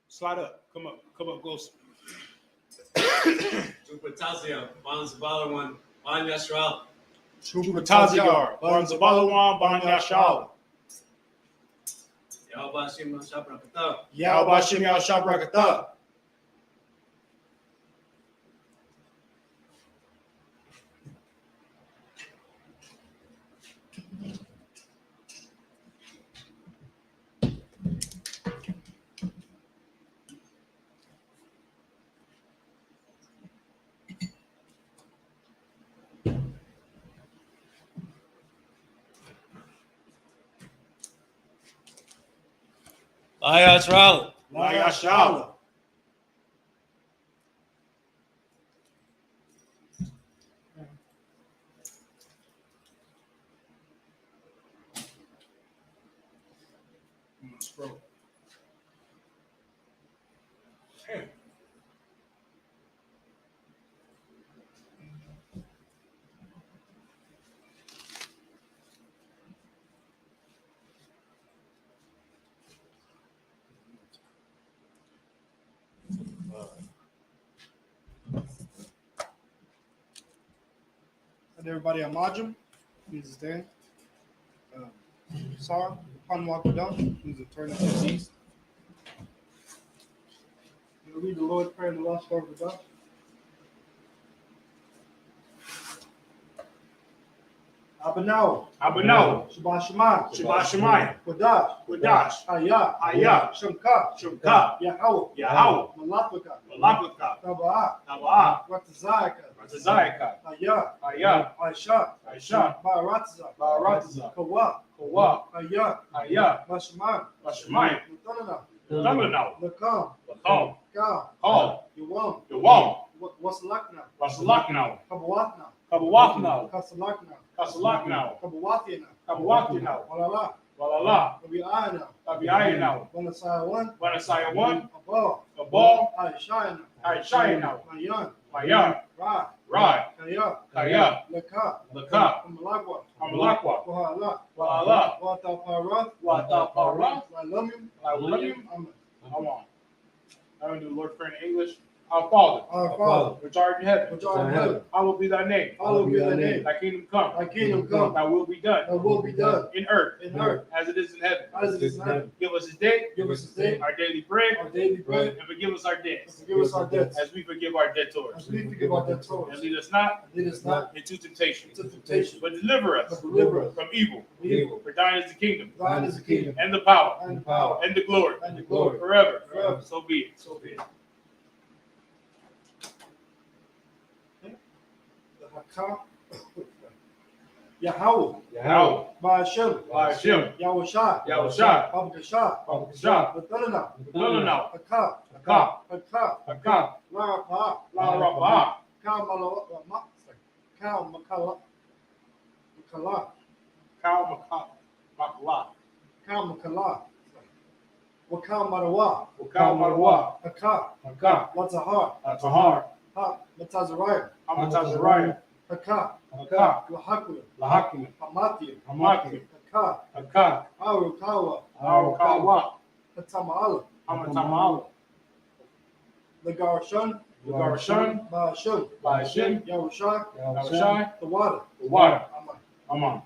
Slide up. Come up close. Tazia, Banzabalawan, Banyashral. Tazia, Banzabalawan, Banyashal. Yabashim Shabrakata. Yabashim Shabrakata. Ayashral. Layashal. Scroll. And everybody on Majum, please stand. Sarah, Panwakadam, please turn to the east. You'll read the Lord's Prayer in the last part of the God. Abanao, Shabbat Shemayim, Kodash, Hayah, Shemka, Yahweh, Malapaka, Taba'ah, Ratazayaka, Hayah, Aisha, Ba'aratza, Kawa, Hayah, Bashemayim, Lakam, Ka, Yawam, Wasalakna, Kabawatna, Kasalakna, Kabawatina, Walala, Tabiayana, Wanasaya 1, Abal, Aishayana, Mayan, Rai, Kaya, Laka, Amalakwa, Wahala, Watapara, Lalumim, Amen. I'm going to do the Lord's Prayer in English. Our Father, which art in heaven, hallowed be thy name. Thy kingdom come. Thy will be done. In earth, as it is in heaven. Give us this day our daily bread, and forgive us our debts, as we forgive our debtors. And lead us not into temptation, but deliver us from evil. For thine is the kingdom, and the power, and the glory, forever. So be it. Yahweh, Ba'ashem, Yahushua, Babakashah, Lathanana, Haka, Larapah, Makala, Wakal Marawa, Haka, Latahar, Matazariah, Haka, Lahakim, Hamati, Haka, Arukawa, Hatama'ala, Lagarshan, Ba'ashem, Yahushai, the water. Amen.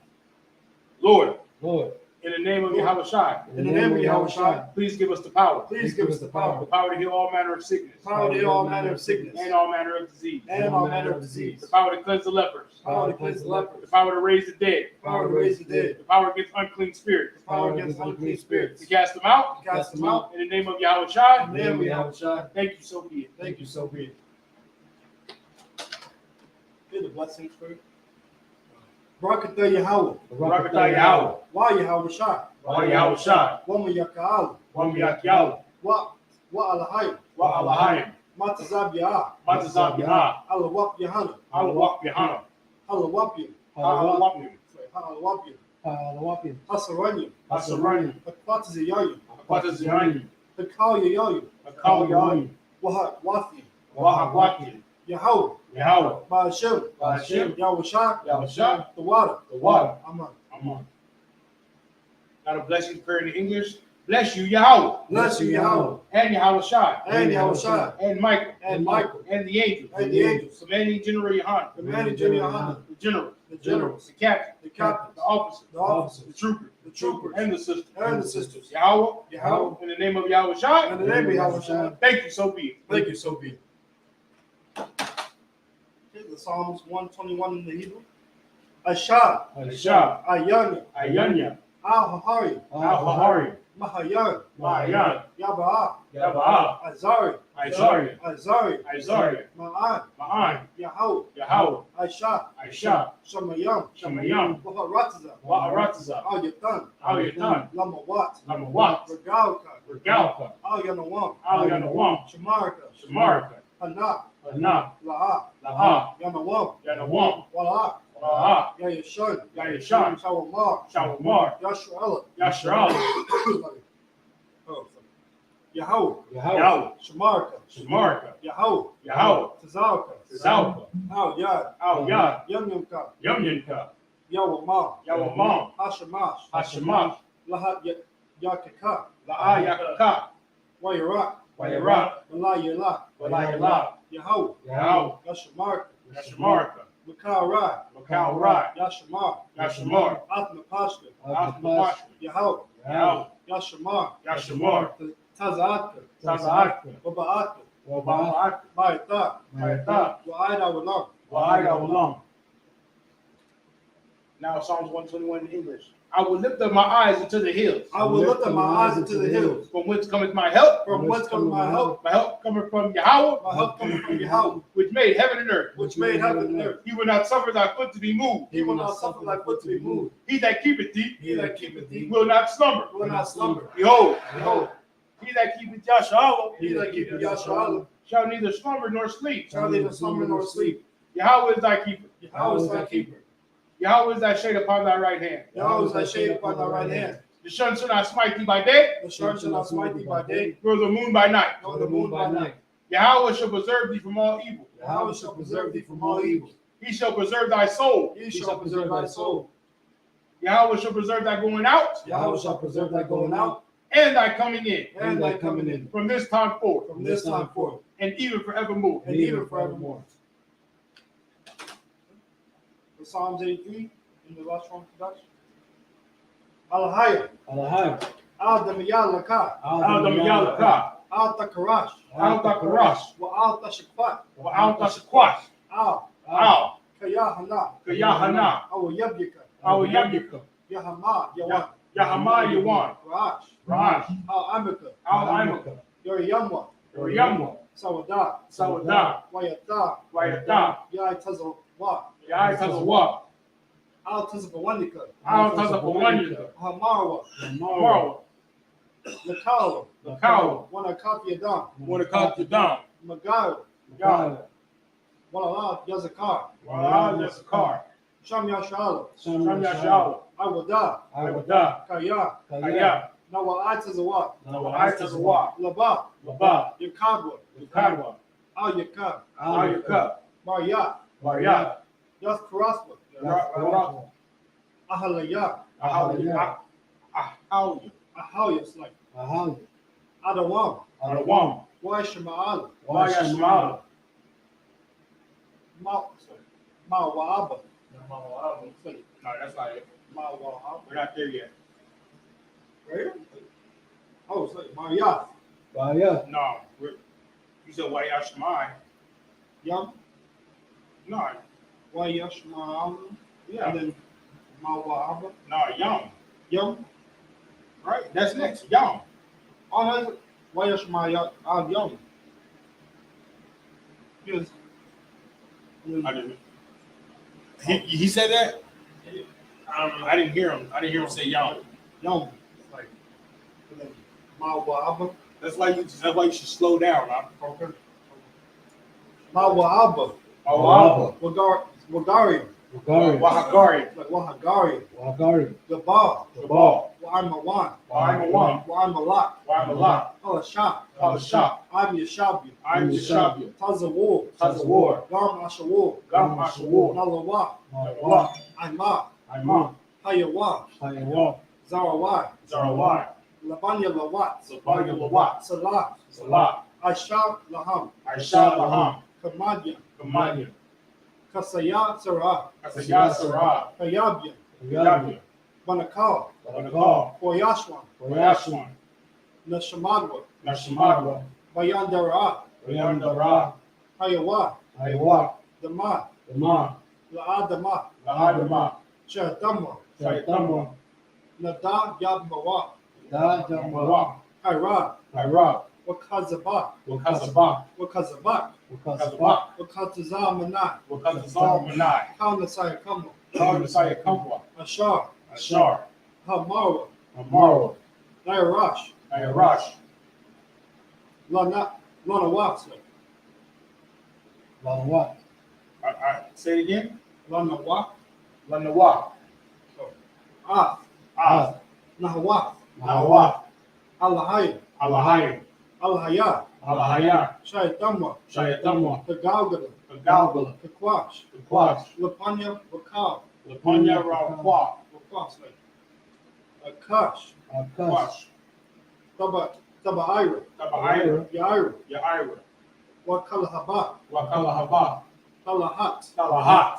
Lord, in the name of Yahushua, please give us the power. The power to heal all manner of sickness. And all manner of disease. The power to cleanse the lepers. The power to raise the dead. The power against unclean spirits. To cast them out. In the name of Yahushua. Thank you, so be it. Hear the blessings for you. Barakatah Yahweh. Wa Yahushua. Wama Yaka'al. Wa Alahayim. Matazab Yah. Alawap Yahana. Alawapim. Ha'alawapia. Ha'alawapia. Hasaranya. Hasaranya. Hakwataziyayu. Hakwataziyayu. Hakayayayu. Hakayayayu. Wahatwathi. Wahakwati. Yahweh. Yahweh. Ba'ashem. Ba'ashem. Yahweh Yahushua. the water. The water. Amen. Amen. Now the blessing prayer in English. Bless you, Yahweh. Bless you, Yahweh. And Yahushua. And Yahushua. And Michael. And Michael. And the angels. And the angels. Commanding General Yohanan. Commanding General Yohanan. The general. The generals. The captain. The captains. The officers. The officers. The troopers. The troopers. And the sisters. And the sisters. Yahweh. Yahweh. In the name of Yahushua. In the name of Yahushua. Thank you, so be it. Thank you, so be it. The Psalms 121 in the Hebrew. Asha. Asha. Ayanya. Ayanya. Al-Hahari. Al-Hahari. Mahayan. Mahayan. Yaba'a. Yaba'a. Azari. Izari. Azari. Izari. Ma'an. Ma'an. Yahweh. Yahweh. Aisha. Aisha. Shamayam. Shamayam. Waharataza. Wa'arataza. Al-Yatan. Al-Yatan. Lamawat. Lamawat. Regalka. Regalka. Al-Yanawam. Al-Yanawam. Shamarka. Shamarka. Hana. Hana. La'a. La'a. Yanawam. Yanawam. Wala'a. La'a. Yayashan. Yayashan. Shawamar. Shawamar. Yashu'ala. Yashral. Yahweh. Yahweh. Shamarka. Shamarka. Yahweh. Yahweh. Tazalka. Zalka. Al-Yad. Al-Yad. Yamyamka. Yamyanka. Yawamah. Yawamam. Hashamash. Hashamash. Lahat Yakaka. La'a Yakaka. Wayarak. Wayarak. Walayela. Walayela. Yahweh. Yahweh. Yashamarka. Yashamarka. Makarai. Makarai. Yashamar. Yashamar. Athmapashka. Athmapashka. Yahweh. Yahweh. Yashamar. Yashamar. Tazaatka. Tazaatka. Wabaatka. Waba'atka. Ma'ita. Ma'ita. Wa'aida Walam. Wa'aida Walam. Now Psalms 121 in English. I will lift up my eyes into the hills. I will lift up my eyes into the hills. From whence cometh my help? From whence cometh my help? My help cometh from Yahweh. My help cometh from Yahweh, which made heaven and earth. which made heaven and earth. He will not suffer thy foot to be moved. He will not suffer thy foot to be moved. He that keepeth thee, He that keepeth thee will not slumber. will not slumber. Behold, Behold, he that keepeth Yahshua he that keepeth Yahshua shall neither slumber nor sleep. shall neither slumber nor sleep. Yahweh is thy keeper. Yahweh is thy keeper. Yahweh is thy shade upon thy right hand. Yahweh is thy shade upon thy right hand. The sun shall not smite thee by day, The sun shall not smite thee by day, nor the moon by night. nor the moon by night. Yahweh shall preserve thee from all evil. Yahweh shall preserve thee from all evil. He shall preserve thy soul. He shall preserve thy soul. Yahweh shall preserve thy going out Yahweh shall preserve thy going out and thy coming in and thy coming in from this time forth from this time forth and even forevermore. and even forevermore. For Psalms 83 in the last one production. Alahaya, Alahai. Al-Damiyalaka, Al-Damiyalaka. Al-Takarash, Al-Takarash. Wa-Al-Tashakvat, Wa-Al-Tashakwash. Al, Kayahana, Kayahana. Awayabyaka, Awayabyaka. Yahama, Yawan, Yahama Yawan. Rash, Rash. Al-Amika, Al-Imaka. Yoriyamwa, Yoriyamwa. Sawadah, Sawadah. Wayata, Wayata. Yai-Tazawa, Yai-Tazawa. Al-Tazapawanika, Al-Tazapawanika. Hamarwa, Marwa. Lakawa, Lakawa. Wanakafyadam, Wanakatadam. Magayo, Gala. Walala, Yazakar, Wa'al Yasakar. Sham Yashala, Sham Yashawa. Awada, Awada. Kaya, Kaya. Nawa'atazawa, Nawa'atazawa. Laba, Laba. Yakabwa, Yukadwa. Al-Yakab, Al-Yakab. Maryat, Maryat. Yaskaraswa, Yarakwa. Ahalaya, Ahalya. Ahawya, Ahawyas, like Ahal. Adawam, Adawam. Waishama'ala, Wayashmala. Ma'wa'aba, No, that's not it. Ma'wa'aba, We're not there yet. right here? Oh, it's like Maryat, Waya. No. You said Wayashmai. Yam, No. Wayashma'ala, Yeah. and then Ma'wa'aba, No, Yum. Yam, Right? That's next. Yum. oh, that's it. Wayashma'ala, Yam. Yes. I didn't. He said that? I don't know. I didn't hear him. I didn't hear him say Yum. Yom, like, and then Ma'wa'aba, That's why you should slow down. Huh? okay. Ma'wa'aba, Oh, Wagaria, Wahagari. like Wahagari, Wahagari. Gabal, Gabal. Wa'amawan, Wa'amawan. Wa'amalak, Wa'amalak. Halashak, Halashak. I'm Yashabi, I'm Yashabi. Tazawur, Tazawar. Gam Ashawur, Gam Ashawar. Nalawa, Nalawa. Aima, Aima. Hayawa, Hayawa. Zarawai, Zarawai. Labanya Lawat, Zabaya Lawat. Salah, Salah. Aishah Laham, Aisha Laham. Kamadya, Kamanya. Kasaya Sarah, Kasaya Sarah. Kayabya, Yabya. Banakal, Banakal. Koyashwan, Koyashwan. Nashamadwa, Nashimadwa. Bayandara, Rayandara. Hayawa, Hayawa. Dama, Dama. La'adama, Lahadama. Shahdama, Shaitama. Nada Yabmawa, Da Jamawa. Haira, Haira. Wakazabak, Wakazabak. Wakazabak, Wakazabak. Wakazamanai, Wakazazar. Kaunasai Kamo, Kaunasaya Kampwa. Ashar, Ashar. Hamara, Amaro. Nairash, Nairash. Lana Waxley, Lanawat. Say it again. Lana Wak, Lanawa. Ah, Ah. Nahawak, Nawa. Allahayim, Alahayim. Alhaya, Alahaya. Shaitama, Shayatamwa. Kagalgada, Galgala. Kakwash, Quash. Lapanya, Wakal, Lapanya Rakwa. Wakwasle, Akash, Akash. Quash. Tabaira, Tabaira. Yaira, Yaira. Wakalahaba, Wakalahaba. Talahat, Talahat.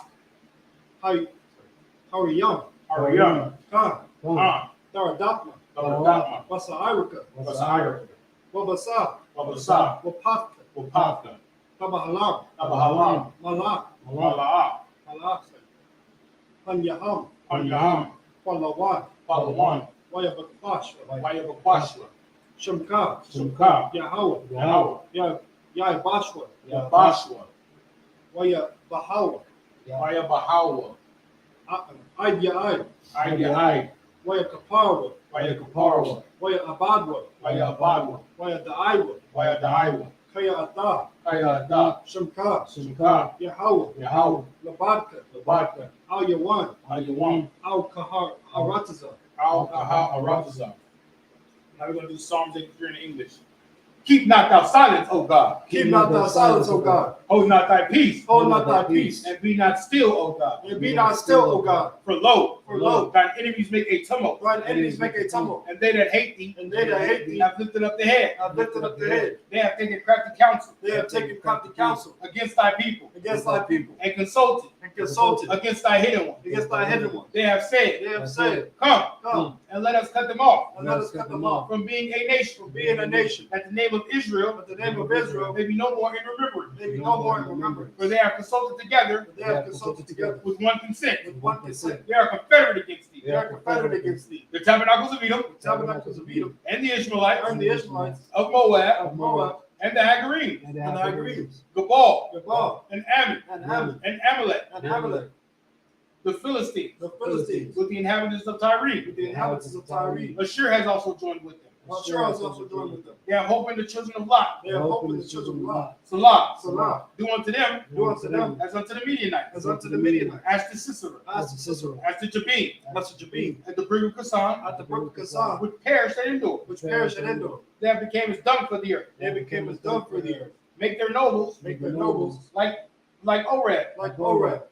Hariyam, Ariyam. Khan, Ah. Daradapma, Taradama. Wasairika, Wasaira. Wabasa, Wabasa. Wapaka, Wapaka. Tabahalam, Tabahalam. Malak, Mala'a. Malak, Panyaham, Panyaham. Palawan, Palawan. Wayabakwash, Wayabakwashla. Shamka, Sumka. Yahawa, Yahawa. Yabashwa, Yabashwa. Wayabahawa, Wayabahawa. Idya Idai. Wayakaparwa, Wayakaparwa. Wayabadwa, Wayabadwa. Wayadaiwa, Wayadaiwa. Kaya Ata, Kayada. Shamka, Sumka. Yahawa, Yahawa. Labadka, Labadka. Al Yawan, Ayawan. Al Kahar, Arataza. Al-Kaha Arafazah. Now we're going to do Psalms 83 in English. Keep not thou silence, O God. Keep not thy silence, O God. Hold not thy peace. Hold not thy peace. And be not still, O God. And be not still, O God. For lo, Thine thine enemies make a tumult. Thine enemies make a tumult. And they that hate thee, And they that hate thee have lifted up the head. have lifted up their head. They have taken crafty counsel They have taken crafty counsel against thy people. against thy people. And consulted And consulted against thy hidden one. against thy hidden ones. They have said, They have said, Come Come, and let us cut them off and let us cut them off from being a nation. from being a nation. That the name of Israel But the name of Israel may be no more in remembrance. may be no more in remembrance. For they have consulted together But they have consulted together with one consent. with one consent. They are confederate against thee. They are confederate against thee. The tabernacles of Edom The tabernacles of Edom and the Ishmaelites and the Ishmaelites of Moab of Moab and the Hagarenes, and the Hagarenes, Gabal Gabal and Ammon and Ammon and Amalek, and Amalek, the Philistines the Philistines, with the inhabitants of Tyre. with the inhabitants of Tyre. Ashur has also joined with them. Ashur has also joined with them. They have hope in the children of Lot. They have hope in the children of Lot. Salah. Salah, Do unto them do unto them as unto the Midianites, as unto the Midianites, as to Sisera, as to Sisera, as to Jabin, as to Jabin, at the brig of Kasan, at the brook of Kasan, which perished at Endor. which perished at Endor. They have became as dung for the earth. They became as dung for the earth. Make their nobles Make their nobles like Oreb like Oreb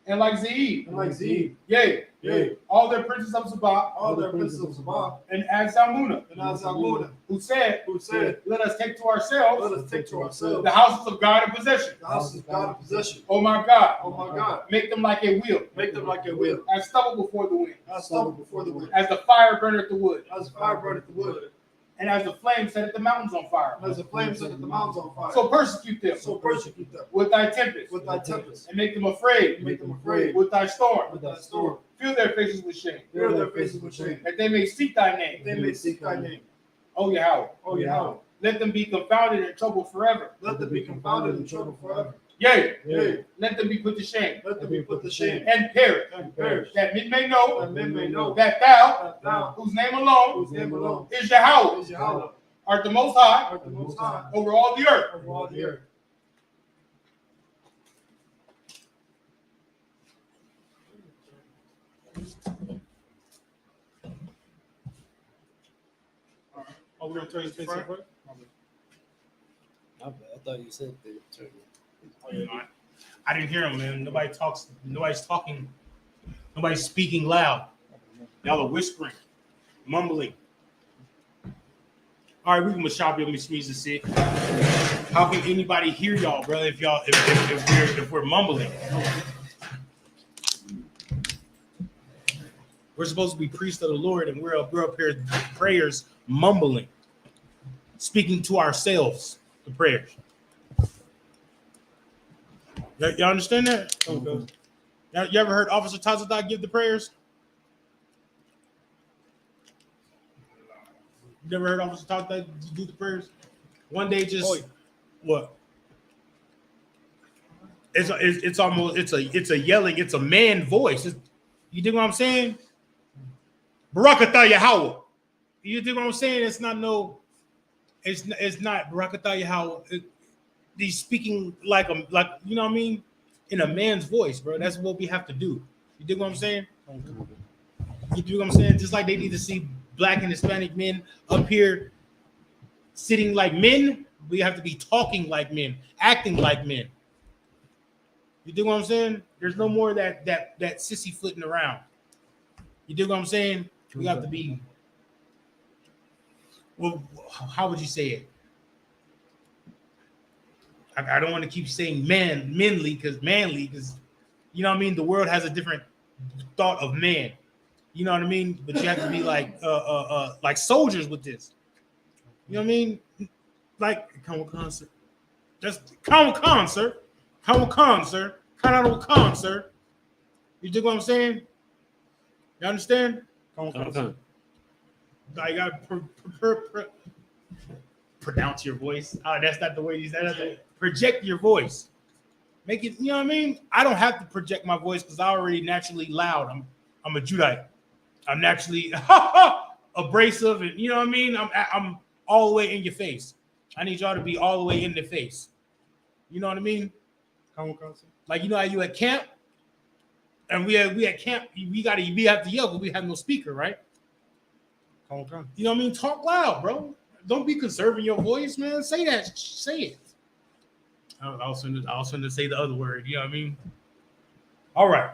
and like Zeeb. and like Zeeb. Yea, Yea, all their princes of Sabbath all their princes of Sabbath and Azalmunah, and Azalmunah, who said, who said, Let us take to let ourselves us take to ourselves the houses of God in possession. the houses of God in possession. Oh my God, Oh my God, make them like a wheel, make them like a wheel, as stubble before the wind, as stubble before the wind, as the fire burneth the wood, as fire burneth the wood, and as the flame setteth the mountains on fire. and as the flames set the mountains on fire. So persecute them So persecute them with thy tempest, with thy tempest, and make them afraid make them afraid with thy storm. with thy storm. Fill their faces with shame, Fill their faces with shame, that they may seek thy name. they may seek thy name. O Yahweh, Oh Yahweh, let them be confounded and troubled forever. let them be confounded and troubled forever. Yea, Yea, let them be put to shame let them be put to shame and perish, and perish, that men may know that men may know that thou, that thou, whose name alone whose name alone is Yahweh, is Yahweh, art the most high art the most high over all the earth. over all the earth. Oh, we're gonna turn this front? I thought you said they turned it. Oh, yeah, no, I didn't hear him, man. Nobody talks. Nobody's talking. Nobody's speaking loud. Y'all are whispering, mumbling. All right, we can shop you. Let me squeeze this in. How can anybody hear y'all, bro? If we're mumbling, we're supposed to be priests of the Lord, and we're up here prayers mumbling, speaking to ourselves. The prayers. Y'all understand that? Okay. You ever heard Officer Tazadai give the prayers? You never heard Officer Tazadai do the prayers? One day, just what? It's almost it's a yelling. It's a man voice. You dig what I'm saying? Barakatah Yahweh. You dig what I'm saying? It's not no. It's not Barakatah Yahweh. He's speaking like you know what I mean, in a man's voice, bro. That's what we have to do. You dig what I'm saying? You dig what I'm saying? Just like they need to see Black and Hispanic men up here sitting like men, we have to be talking like men, acting like men. You dig what I'm saying? There's no more that sissy footing around. You dig what I'm saying? We have to be. Well, how would you say it? I don't want to keep saying manly because you know what I mean. The world has a different thought of man. You know what I mean. But you have to be like soldiers with this. You know what I mean? Like come on, sir. Just come on, sir. Come on, sir. Come on, sir. You dig what I'm saying? You understand? Come on, sir. I gotta pronounce your voice. That's not the way you say it. Project your voice. Make it, you know what I mean? I don't have to project my voice because I'm already naturally loud. I'm a Judite. I'm naturally abrasive, and you know what I mean? I'm all the way in your face. I need y'all to be all the way in the face. You know what I mean? Like you know how you at camp? And we at camp, we have to yell because we have no speaker, right? You know what I mean? Talk loud, bro. Don't be conserving your voice, man. Say that. Say it. I was going to say the other word. You know what I mean? All right.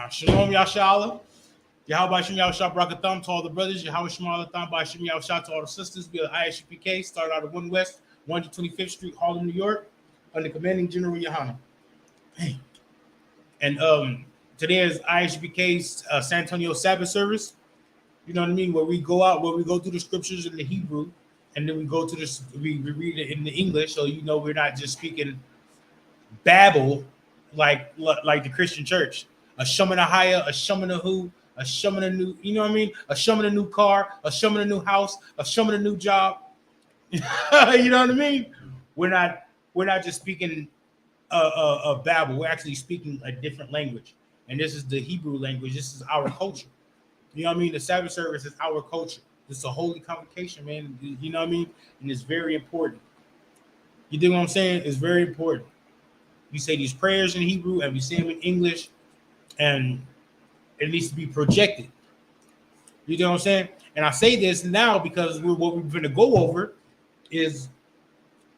Shalom Yashala. Yahweh Shem Yahushua Brakatham to all the brothers. Yahweh Shem Alatham by Shem Yahushua to all the sisters. We are ISUPK. Started out of 1 West, 125th Street, Harlem, New York, under Commanding General Yohana. Hey. And today is ISUPK's San Antonio Sabbath service. You know what I mean? Where we go through the scriptures in the Hebrew, and then we read it in the English, so you know we're not just speaking babble like the Christian church. A Shemana Haya, a Shemana Hu, a Shemana new, you know what I mean? A Shemana new car, a Shemana new house, a Shemana new job. You know what I mean? We're not just speaking a babble. We're actually speaking a different language, and this is the Hebrew language. This is our culture. You know what I mean? The Sabbath service is our culture. It's a holy convocation, man. You know what I mean? And it's very important. You dig what I'm saying? It's very important. We say these prayers in Hebrew and we say them in English, and it needs to be projected. You know what I'm saying? And I say this now because what we're going to go over is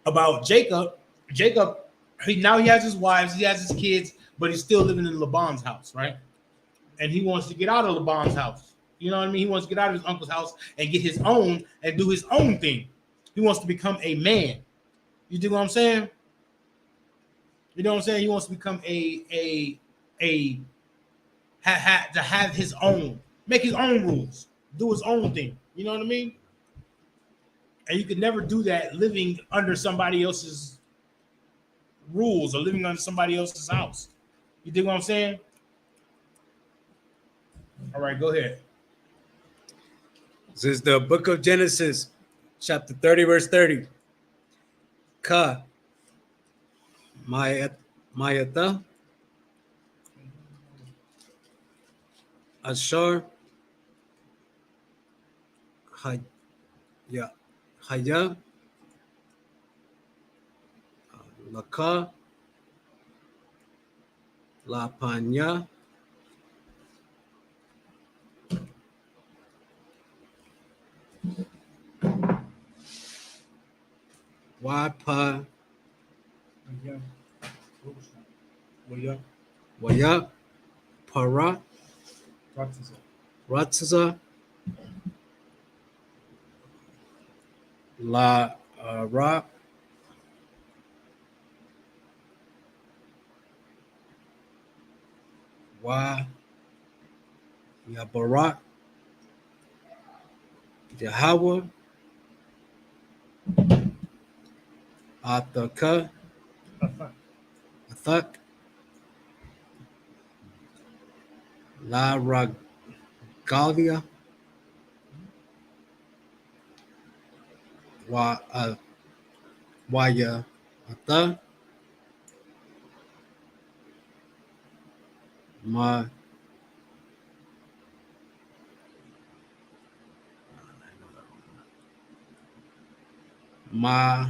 about Jacob. Jacob, now he has his wives, he has his kids, but he's still living in Laban's house, right? And he wants to get out of Laban's house. You know what I mean? He wants to get out of his uncle's house and get his own and do his own thing. He wants to become a man. You do what I'm saying? You know what I'm saying? He wants to become to have his own, make his own rules, do his own thing. You know what I mean? And you could never do that living under somebody else's rules or living under somebody else's house. You dig what I'm saying? All right, go ahead. This is the book of Genesis, chapter 30, verse 30. Ka Mayata Ashar Haya Laka La Panya Wapa Again. Waya. Waya Para Baptism. Ratza La Ra Wa Yabarat Yahweh Athaka Athak La Ragalia Wa Waya Atha Ma Ma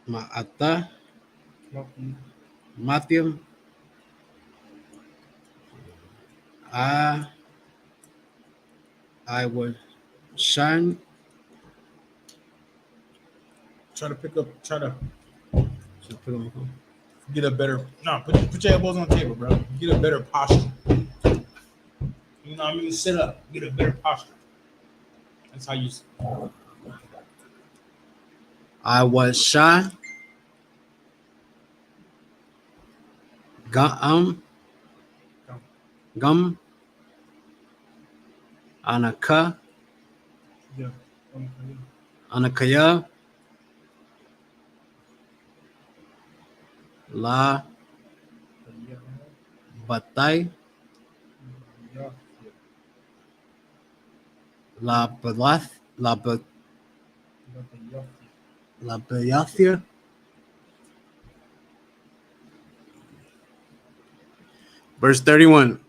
Ma'ata Matthew I was shine. Try to pick up. Try to Should put on. get a better. No, put your elbows on the table, bro. Get a better posture. You know what I mean? Sit up. Get a better posture. That's how you. I was shy. Gum Anaka Yeah. Anakaya La Batay Yeah. La Balath La Yeah. La Bayathia Verse 31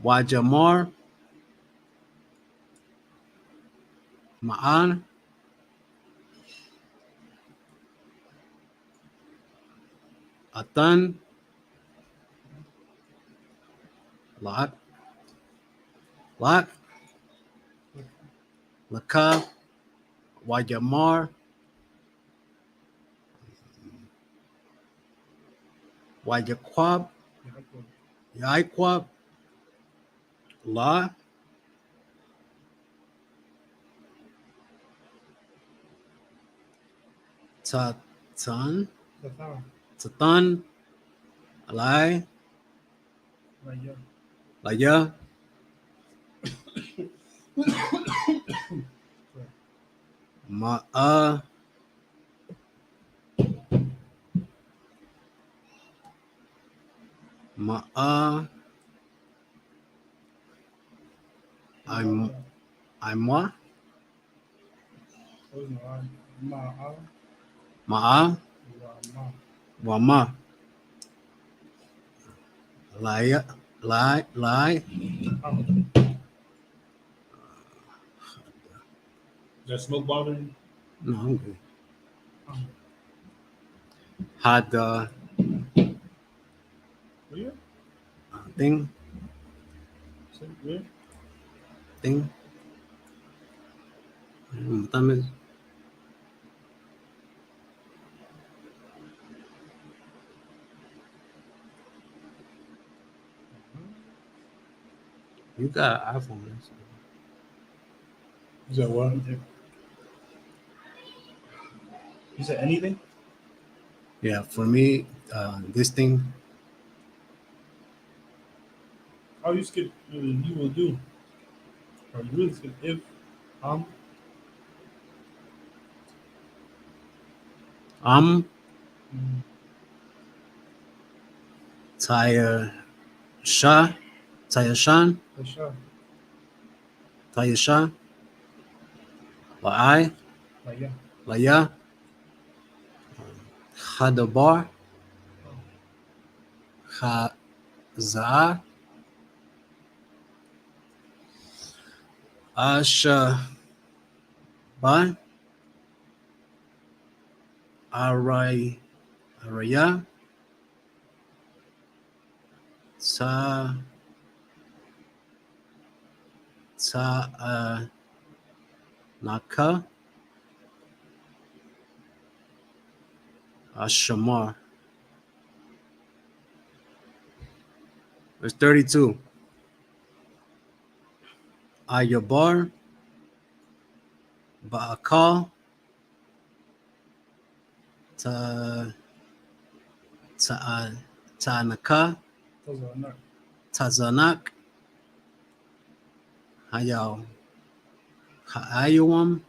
Wajamar Ma'an Atan Lot Laka Wajamar Wajaquab Yaiquab La Tatan Tatan Alai Laya Ma'a Ma'a I'm what? Ma'a Wama Laya Lai Does smoke bother you? No, I'm good. Had Yeah. thing Yeah. thing. Tamis. You got an iPhone. Is that what? You said anything? Yeah, for me, this thing. How you skip? You will do. Or you really skip if Taya Shah, Taya Shan, Taya Shah, Lai, Laya, Hadabar, Hazar, Asha Ban, Araya, Naka Ashamar. Verse 32. Ayabar Baakal Ta Tanaka Tazanak Hayawam Hayawam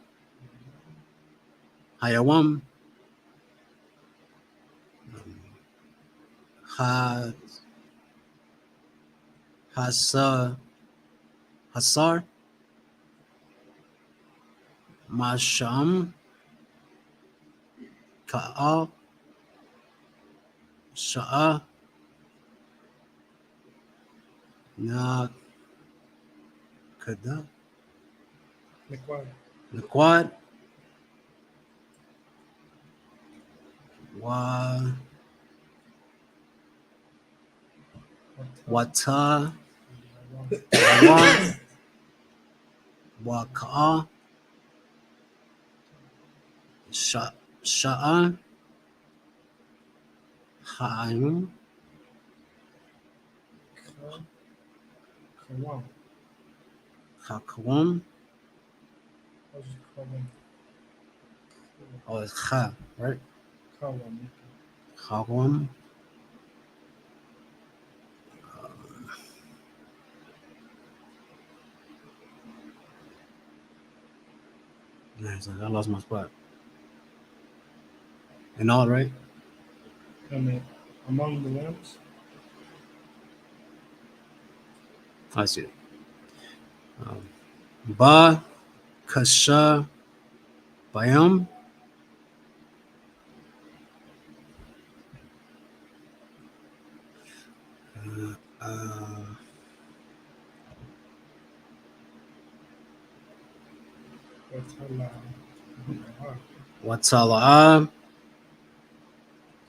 Ha Hasar Masham Ka'a Sha'a Na Kada Naquad Wata Waka'a Sha'a Ha'ayum Hakawam. Oh, it's Kha, right? Hawam. Nice, I lost my spot. And all right? Among the lamps. I see it. Ba Kasha Bayam. Watala'a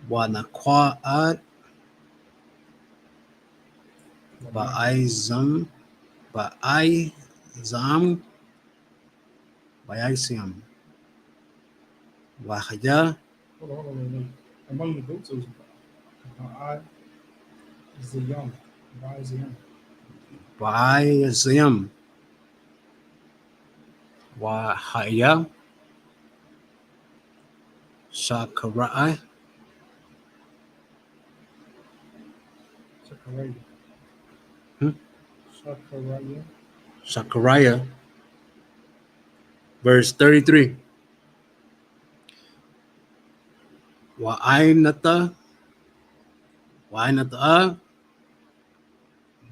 Wanakwa'at Ba'izam Ba'isiam Wahaya Hold on. Among the goats was I is the young. Ba is the young. Ba'isiam Wahaya Shakara'a Shakaraya. Verse 33. Wa'ainata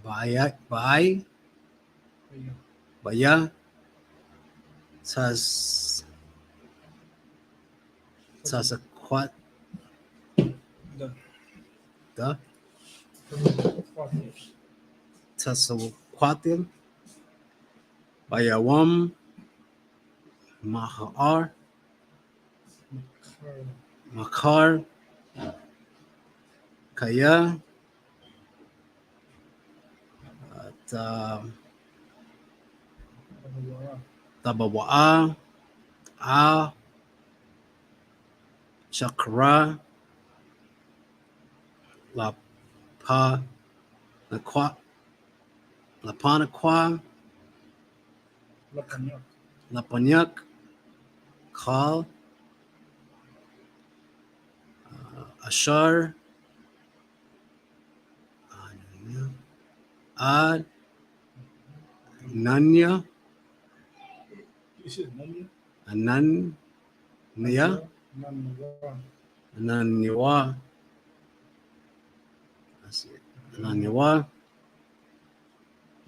Baya Tasakwat the Tasakwatil Bayawam Makar Kaya Tabawa'a Chakra Lapanaqua Lapanyak Kal Ashar Ad Nanya Ananyawa. That's it. Ananyawa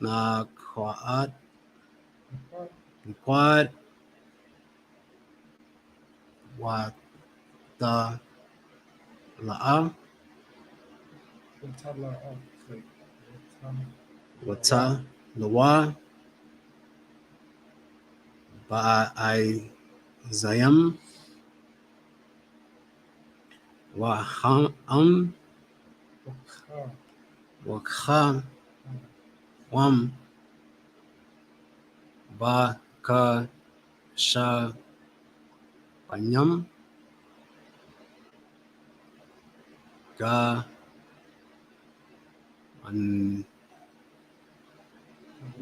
Naquad Wata La'a Wata Lawa Ba'ai Zayam Waham Wakha Wam Ba ka sha panyam ga an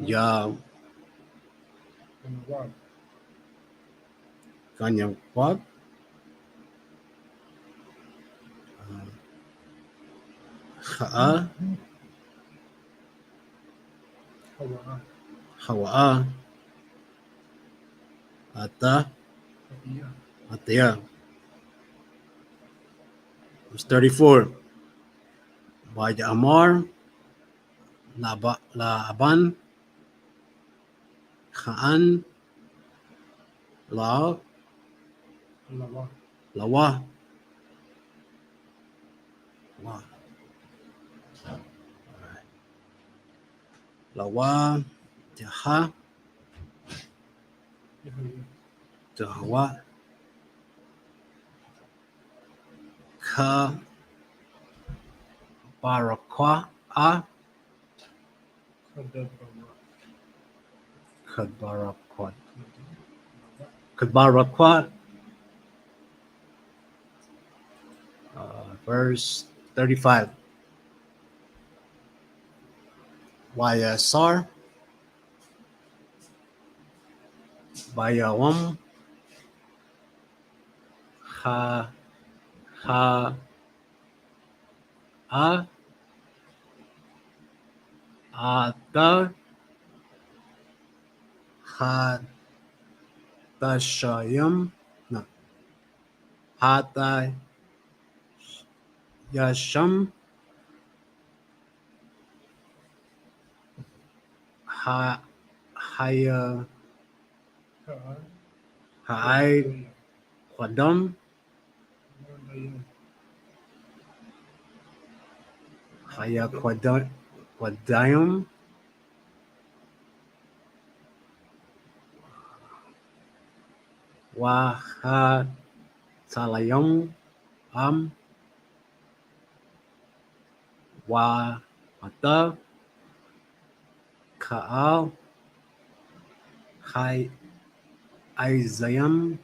ya kanya wag ha hawa ata ataya. Verse 34. Baja Amar la aban Haan la lawa lawa lawa jaha jawa ka barakwa a kadbarakwat kadbarakwat. Verse 35. Wayasar Bayawam ha ha a ata ha tashayam no hata yasham ha haya hai kwadam haya kwadayam waha salayam wa mata kaal hai Isayam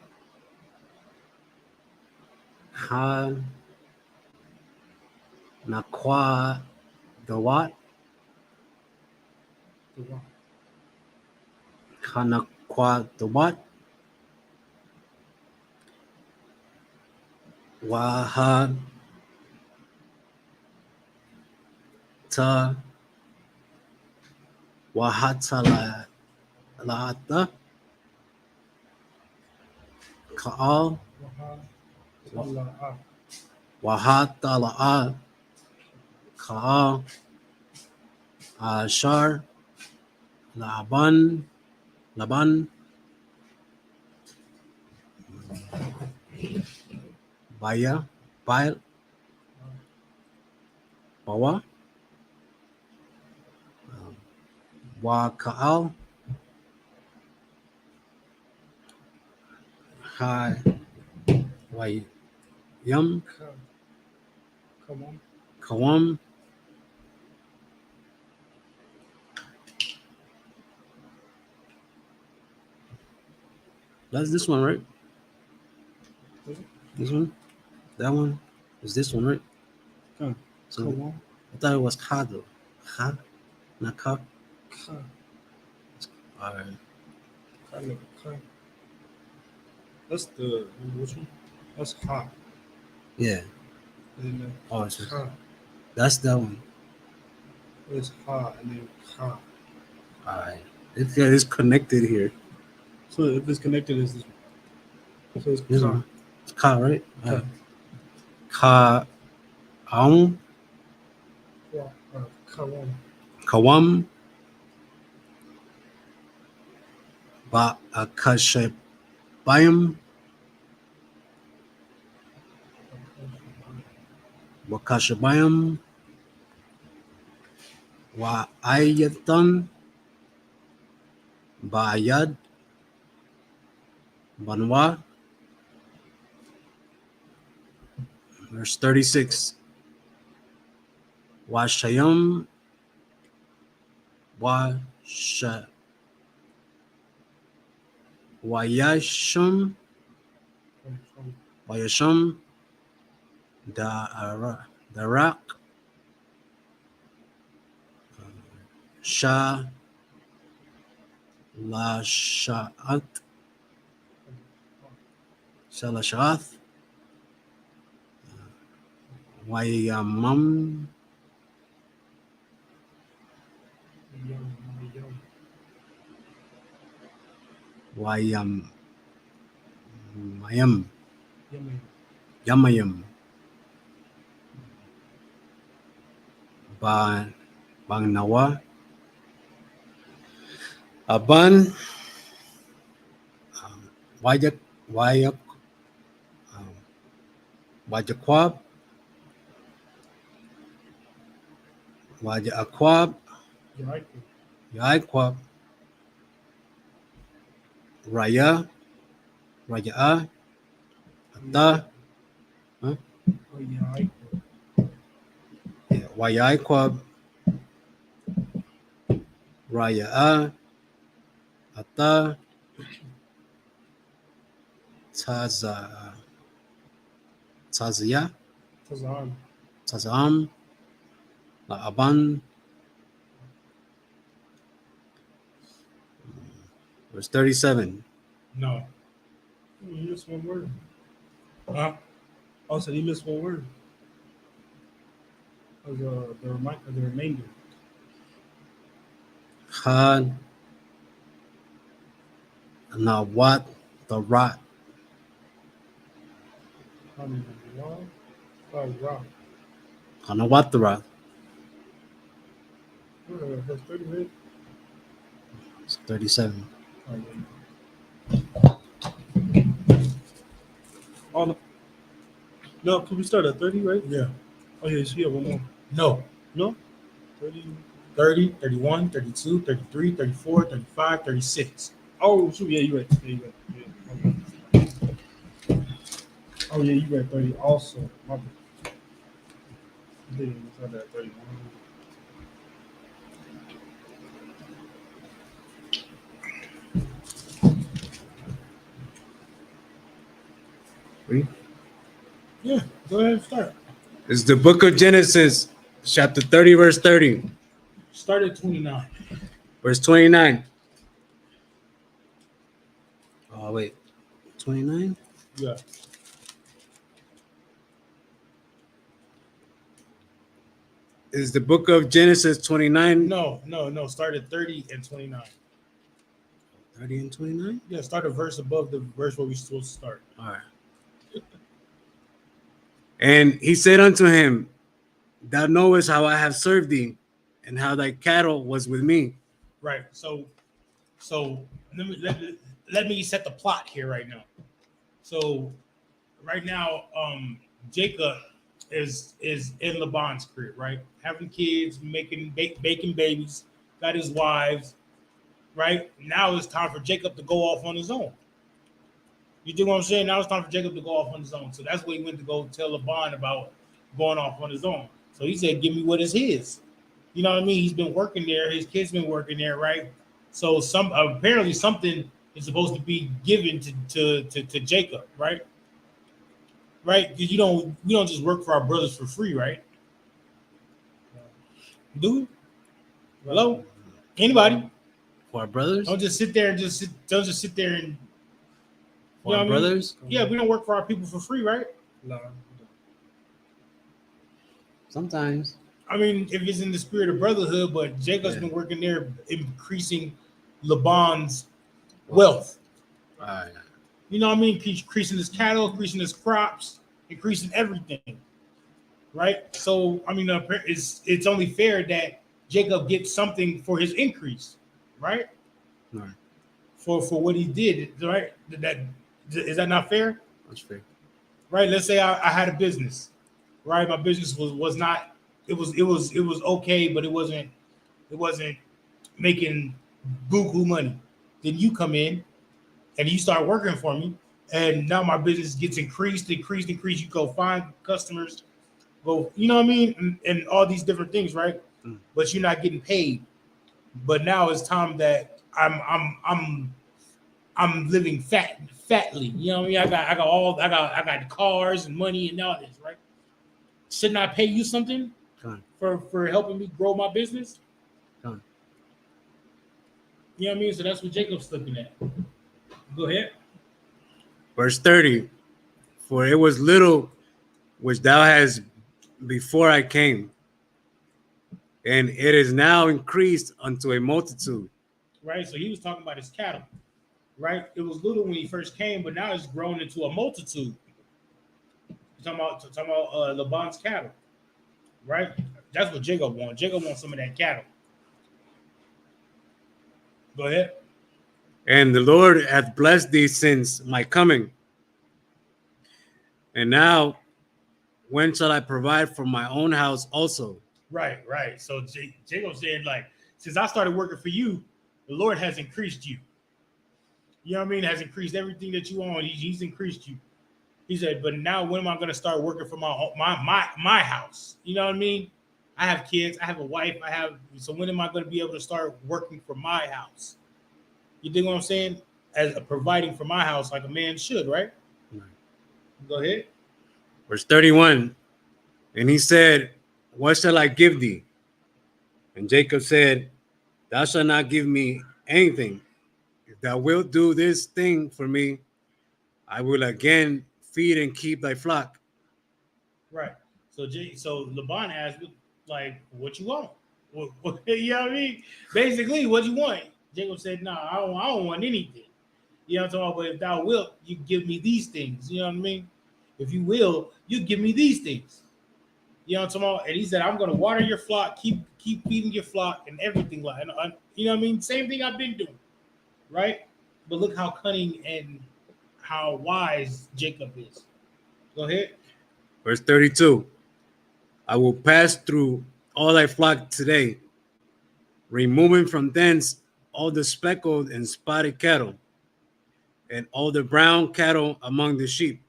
ha nakwa dawat hanakwa dawat waha ta wahata laata kaal wahata laa kaal ashar laban baya bail bawa wa kaal hai wai yam kawam. That's this one, right? This one? That one? Is this one, right? Huh. So I thought it was ka though. Ha? Not ka? Alright. That's the which one? That's hot. Yeah. Oh, it's just, that's that one. It's hot and then hot. Alright. It's connected here. So if it's connected, it's this one. So it's This ka. one. It's ka, right? Ka. Ka aung Kawam. kawam ba akashabayam wakashabayam wa ayatan ba ayad banwa. Verse 36. Washayam wa Wayashum Darak Shah Lashat Shalashath Wayamam Wayam Mayam Yamayam Bang Nawa Aban Wayak Wajakwab Wajakwab Yaikwab Raya Raja'a Ata Wayaikwab Raya'a Ata Tazia Tazam La'aban. Verse 37. No. You missed one word. Huh? Also, you missed one word. The remainder. Had Nawat the Rat. Hanawat the Rat. Verse 30, right? It's 37. Oh, no, can we start at 30, right? Yeah. Oh, yeah, so you have one more. No. 30. 30, 31, 32, 33, 34, 35, 36. Oh, shoot, yeah, you're right. Yeah, you're right. Yeah, okay. Oh, yeah, you read 30 also. My bad. You didn't start at 31. Read. Yeah, go ahead and start. It's the book of Genesis, chapter 30, verse 30. Start at 29. Verse 29. Oh, wait. 29? Yeah. Is the book of Genesis 29? No. Start at 30 and 29. 30 and 29? Yeah, start a verse above the verse where we're supposed to start. All right. And he said unto him, Thou knowest how I have served thee, and how thy cattle was with me. Right. So let me set the plot here right now. So right now, Jacob is in Laban's crib, right? Having kids, making baking babies, got his wives, right? Now it's time for Jacob to go off on his own. You do what I'm saying? Now it's time for Jacob to go off on his own. So that's what he went to go tell Laban about going off on his own. So he said, give me what is his. You know what I mean? He's been working there. His kids been working there, right? So apparently something is supposed to be given to Jacob, right? Right? Because we don't just work for our brothers for free, right? Do we? Hello? Anybody? For our brothers? Don't just sit there and For our brothers? Yeah, we don't work for our people for free, right? No. Sometimes. I mean, if it's in the spirit of brotherhood, but Jacob's been working there, increasing Laban's wealth. Right. You know what I mean? Increasing his cattle, increasing his crops, increasing everything. Right? So, I mean, it's only fair that Jacob gets something for his increase, right? Right. For what he did, right? Is that not fair? That's fair. Right? Let's say I had a business, right? My business was not. It was okay, but it wasn't making buku money. Then you come in and you start working for me, and now my business gets increased. You go find customers, you know what I mean, and all these different things, right? But you're not getting paid. But now it's time that I'm I'm living fatly. You know what I mean? I got cars and money and all this, right? Shouldn't I pay you something for helping me grow my business? You know what I mean? So that's what Jacob's looking at. Go ahead. Verse 30. For it was little which thou hast before I came, and it is now increased unto a multitude. Right? So he was talking about his cattle. Right? It was little when he first came, but now it's grown into a multitude. Talking about Laban's cattle. Right? That's what Jacob wants. Jacob wants some of that cattle. Go ahead. And the Lord hath blessed thee since my coming. And now, when shall I provide for my own house also? Right. So Jacob said, like, since I started working for you, the Lord has increased you. You know what I mean? Has increased everything that you own. He's increased you. He said, but now when am I going to start working for my house? You know what I mean? I have kids. I have a wife. So when am I going to be able to start working for my house? You dig what I'm saying? As providing for my house like a man should, right? Go ahead. Verse 31. And he said, what shall I give thee? And Jacob said, thou shalt not give me anything. If thou wilt do this thing for me, I will again feed and keep thy flock. Right. So Laban asked, like, what you want? You know what I mean? Basically, what you want? Jacob said, no, I don't want anything. You know what I'm talking about? But if thou wilt, you give me these things. You know what I mean? If you will, you give me these things. You know what I'm talking about? And he said, I'm going to water your flock, keep feeding your flock and everything. Like, you know what I mean? Same thing I've been doing. Right? But look how cunning and how wise Jacob is. Go ahead. Verse 32. I will pass through all thy flock today, removing from thence all the speckled and spotted cattle, and all the brown cattle among the sheep,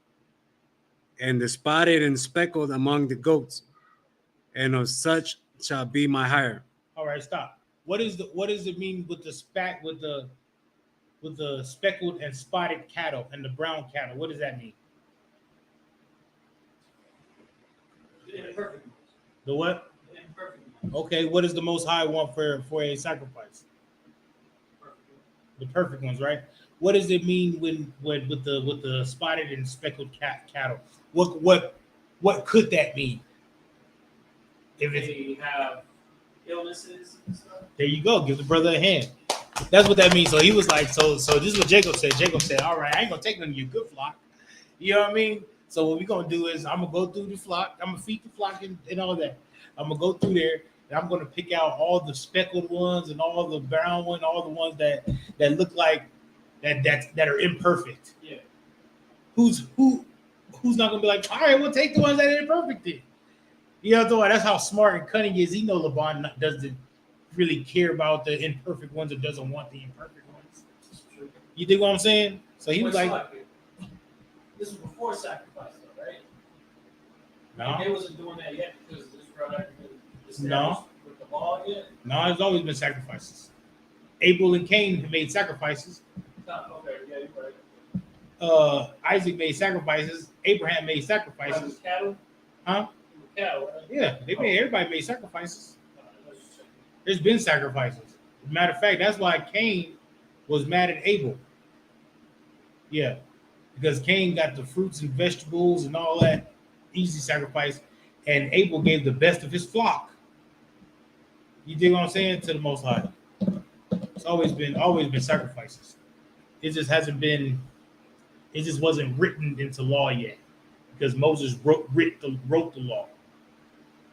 and the spotted and speckled among the goats, and of such shall be my hire. All right, stop. What does it mean with the speckled and spotted cattle and the brown cattle? What does that mean? The what? Okay, what does the Most High want for a sacrifice? The perfect ones, right? What does it mean when with the spotted and speckled cattle? What could that mean? If they have illnesses and stuff. There you go. Give the brother a hand. That's what that means. So he was like, so this is what Jacob said. Jacob said, all right, I ain't gonna take none of your good flock. You know what I mean? So what we're gonna do is I'm gonna go through the flock, I'm gonna feed the flock and all that. I'm gonna go through there and I'm gonna pick out all the speckled ones and all the brown ones, all the ones that look like that are imperfect. Yeah. Who's not gonna be like, all right, we'll take the ones that are imperfect then. You know, that's how smart and cunning he is. He know Laban doesn't really care about the imperfect ones or doesn't want the imperfect ones. You dig what I'm saying? So he was like, this was before sacrifice, though, right? No. And they wasn't doing that yet because this brother No. with the law yet. No, there's always been sacrifices. Abel and Cain made sacrifices. Okay, yeah, you're right. Isaac made sacrifices. Abraham made sacrifices. Cattle? Huh? Cattle, right? Yeah, everybody made sacrifices. There's been sacrifices. Matter of fact, that's why Cain was mad at Abel. Yeah, because Cain got the fruits and vegetables and all that easy sacrifice, and Abel gave the best of his flock. You dig what I'm saying? To the Most High. It's always been sacrifices. It just wasn't written into law yet because Moses wrote the law.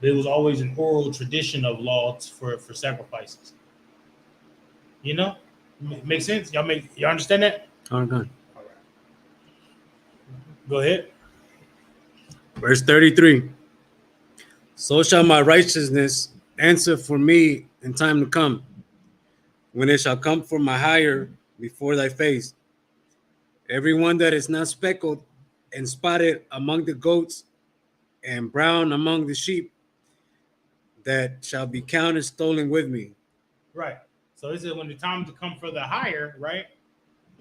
There was always an oral tradition of laws for sacrifices. You know? Make sense? Y'all understand that? All right. All right. Go ahead. Verse 33. So shall my righteousness answer for me in time to come, when it shall come for my hire before thy face. Everyone that is not speckled and spotted among the goats and brown among the sheep, that shall be counted stolen with me. Right. So it said when the time to come for the hire, right?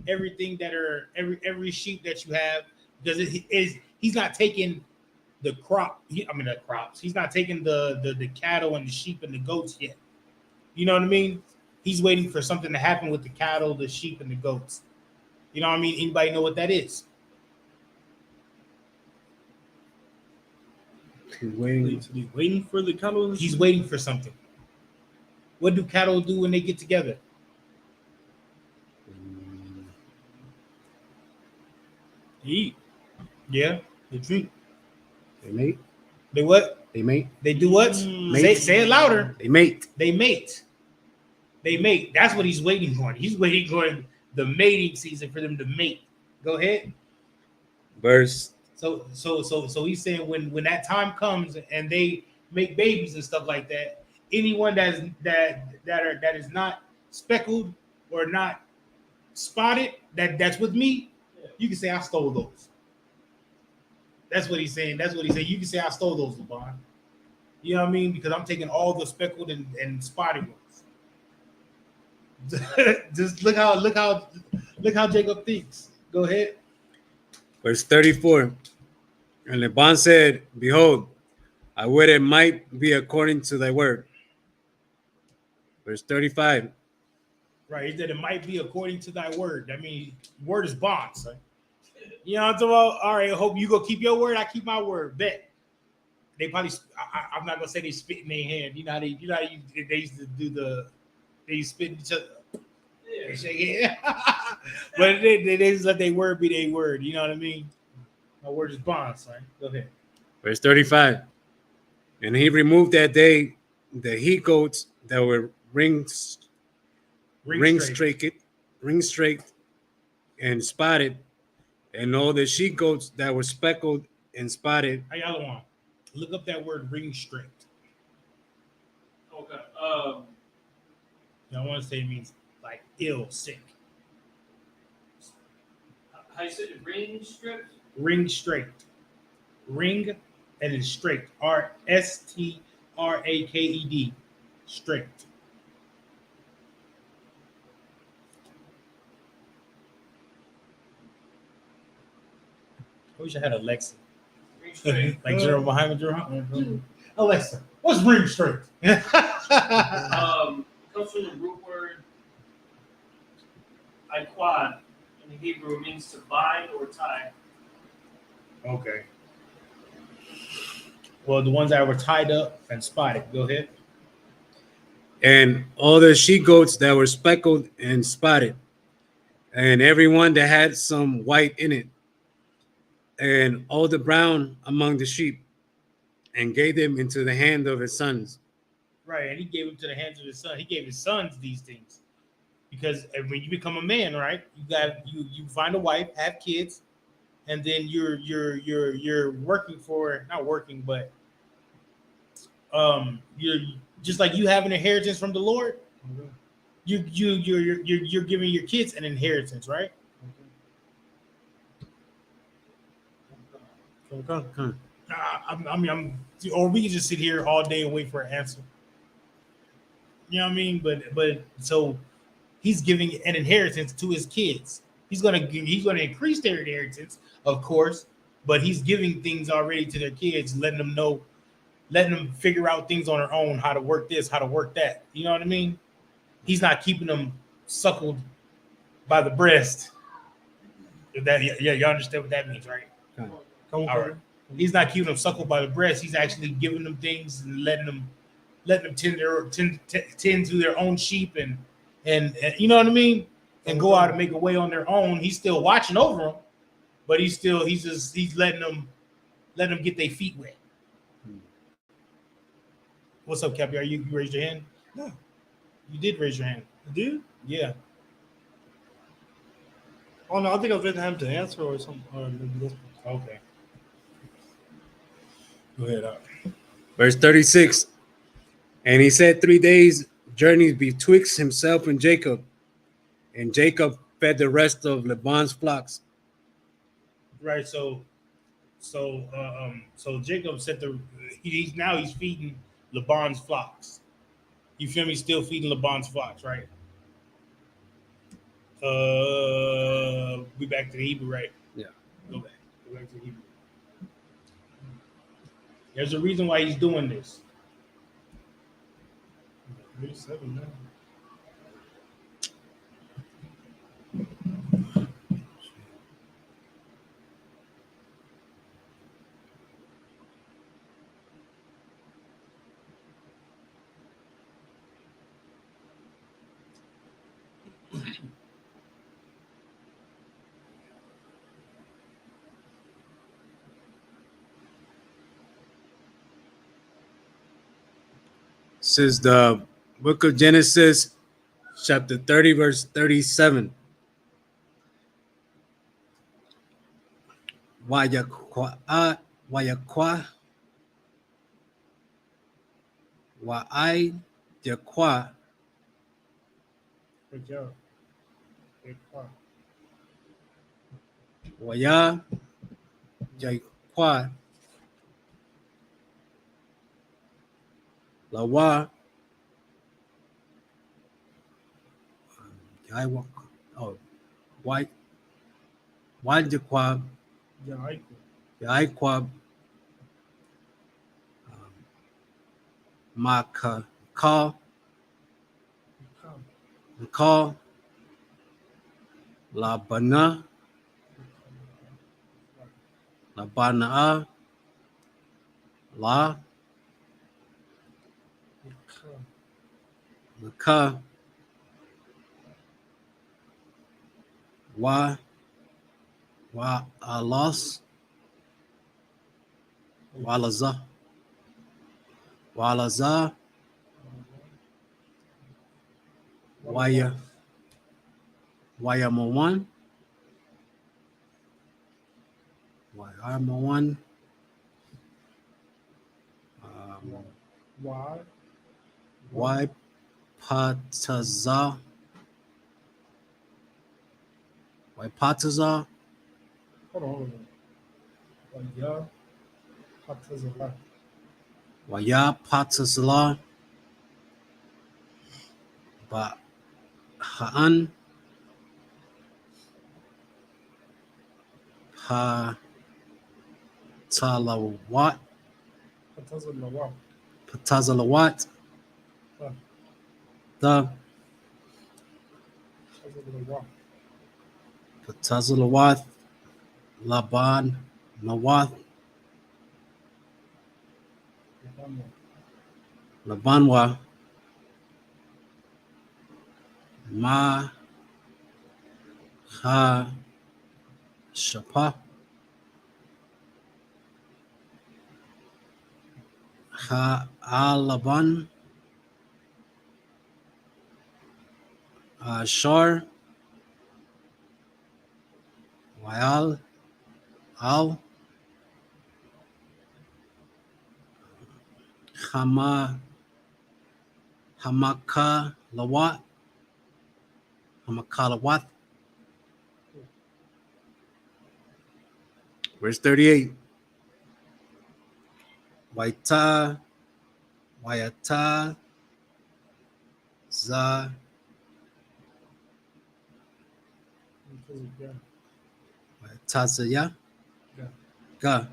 everything that are every sheep that you have, because he's not taking the crop. The crops. He's not taking the cattle and the sheep and the goats yet. You know what I mean? He's waiting for something to happen with the cattle, the sheep, and the goats. You know what I mean? Anybody know what that is? He's waiting. He's waiting for the cattle. He's waiting for something. What do cattle do when they get together? They eat. Yeah, they drink. They mate. They what? They mate. They do what? Say it louder. They mate. They mate. They mate. That's what he's waiting for. He's waiting for the mating season for them to mate. Go ahead. Verse. So he's saying when that time comes and they make babies and stuff like that, anyone that is not speckled or not spotted that's with me, you can say I stole those. That's what he's saying. That's what he said. You can say I stole those, LeBron. You know what I mean? Because I'm taking all the speckled and spotted ones. Just look how Jacob thinks. Go ahead. Verse 34. And Laban said, behold, I would it might be according to thy word. Verse 35. Right. He said it might be according to thy word. I mean, word is bonds. Right? You know what I'm talking about? All right, I hope you go keep your word. I keep my word. Bet. They probably, I'm not going to say they spit in their hand. You know how they used to do they spit in each other. Yeah. They shake it. But they just let their word be their word. You know what I mean? My word is bonds, right? Go ahead. Verse 35. And he removed that day the he goats that were ring straight and spotted, and all the she goats that were speckled and spotted. Hey, y'all want look up that word ring straight. Okay. I want to say it means like ill, sick. How you said it? Ring strips? Ring straight. Ring and then straight. RSTRAKED. Straight. I wish I had Alexa. Ring straight. Like Jerome Muhammad Jerome. Alexa, what's ring straight? Comes from the root word iquad in the Hebrew, means to bind or tie. Okay. Well, the ones that were tied up and spotted. Go ahead. And all the she goats that were speckled and spotted, and everyone that had some white in it, and all the brown among the sheep, and gave them into the hand of his sons. Right, and he gave them to the hands of his son. He gave his sons these things, because when you become a man, right, you find a wife, have kids, and then you're working for, not working, but you're just like you have an inheritance from the Lord. You're giving your kids an inheritance, right? Come. Or we can just sit here all day and wait for an answer. You know what I mean? But so he's giving an inheritance to his kids. He's gonna increase their inheritance, of course, but he's giving things already to their kids, letting them figure out things on their own, how to work this, how to work that. You know what I mean? He's not keeping them suckled by the breast. You understand what that means, right? All right. He's not keeping them suckled by the breast. He's actually giving them things and letting them tend to their own sheep and you know what I mean, and go out and make a way on their own. He's still watching over them, but he's letting them get their feet wet. What's up, Cappy? You raised your hand? No. You did raise your hand. You did? Yeah. Oh no, I think I was waiting for him to answer or something. Or maybe this one. Okay. Go ahead. Verse 36. And he said 3 days journey betwixt himself and Jacob Jacob fed the rest of Laban's flocks. Right. So Jacob said he's feeding Laban's flocks. You feel me? Still feeding Laban's flocks, right? We back to the Hebrew, right? Yeah. Go back to the Hebrew. There's a reason why he's doing this. 37 now. This is the book of Genesis, chapter 30, verse 37. Wayakwa, wayakwa, waai, yakwa, Good job. Good part. waya, yakwa, lawa, yaiwa, oh, why, yakwa, Yeah, I yaikwa, maka, call, call, la bana, la bana, la, ka, wa, alas, walaza, waya, mawan, mawan, Why? why pataza, Hold on. Yeah. Patazala. waya patazla, ba haan, pa talawat, Patazala. patazalawat, the Patazala. patazalawat, laban, nawat, labanwa, ma ha shapa, ha alaban, shar, wayal, al, hama, hamakalawat, hamakalawat. Verse 38. Waita, wayata, za, wayatazaya, ga.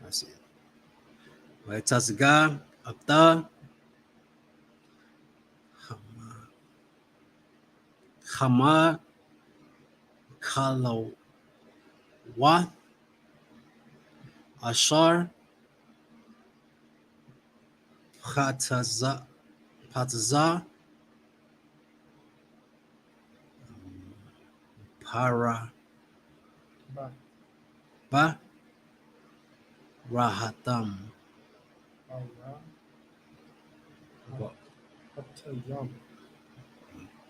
That's it. Wayatazaga, abda, hama, kalawat, ashar, pataza, para, ba, rahatam,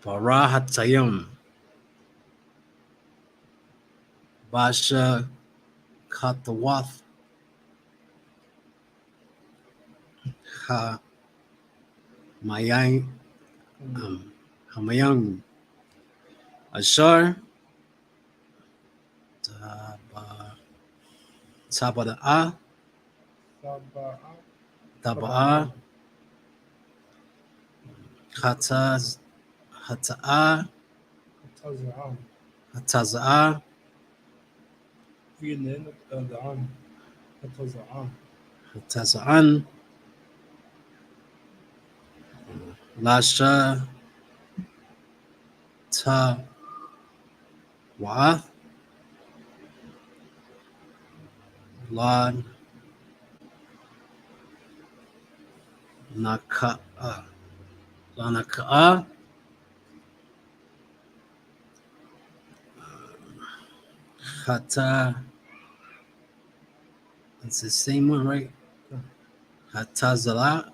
parahatayam, basha, katawath, ha, mayang, hamayang, ashar, tabada'a, taba'a, Hata'a, Hataza'an. Hataza'a, Wie in the end of the an. Hataza'an. Hataza'an, Lasha, Ta, Wa'ath, Lad, Naka'a, Lanaka'a, Hata, it's the same one, right? Hatazala,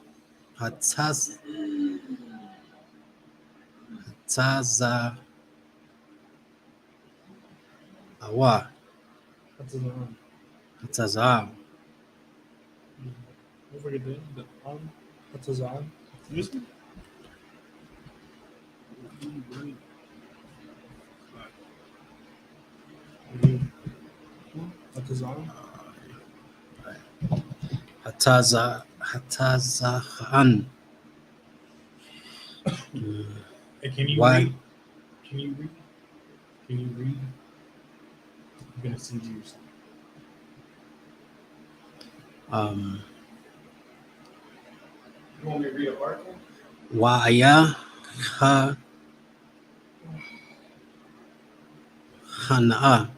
Hataz, Hataza, Awa, Hataza'an. Hataza, Don't forget the an. Hataza'an. This one? Hataza'an. Hataza, Hataza'an. Hey, can you Why? read? Can you read? Can you read? I'm gonna send you something. You want me to read a article? Wa'aya, Ha, Hana'a,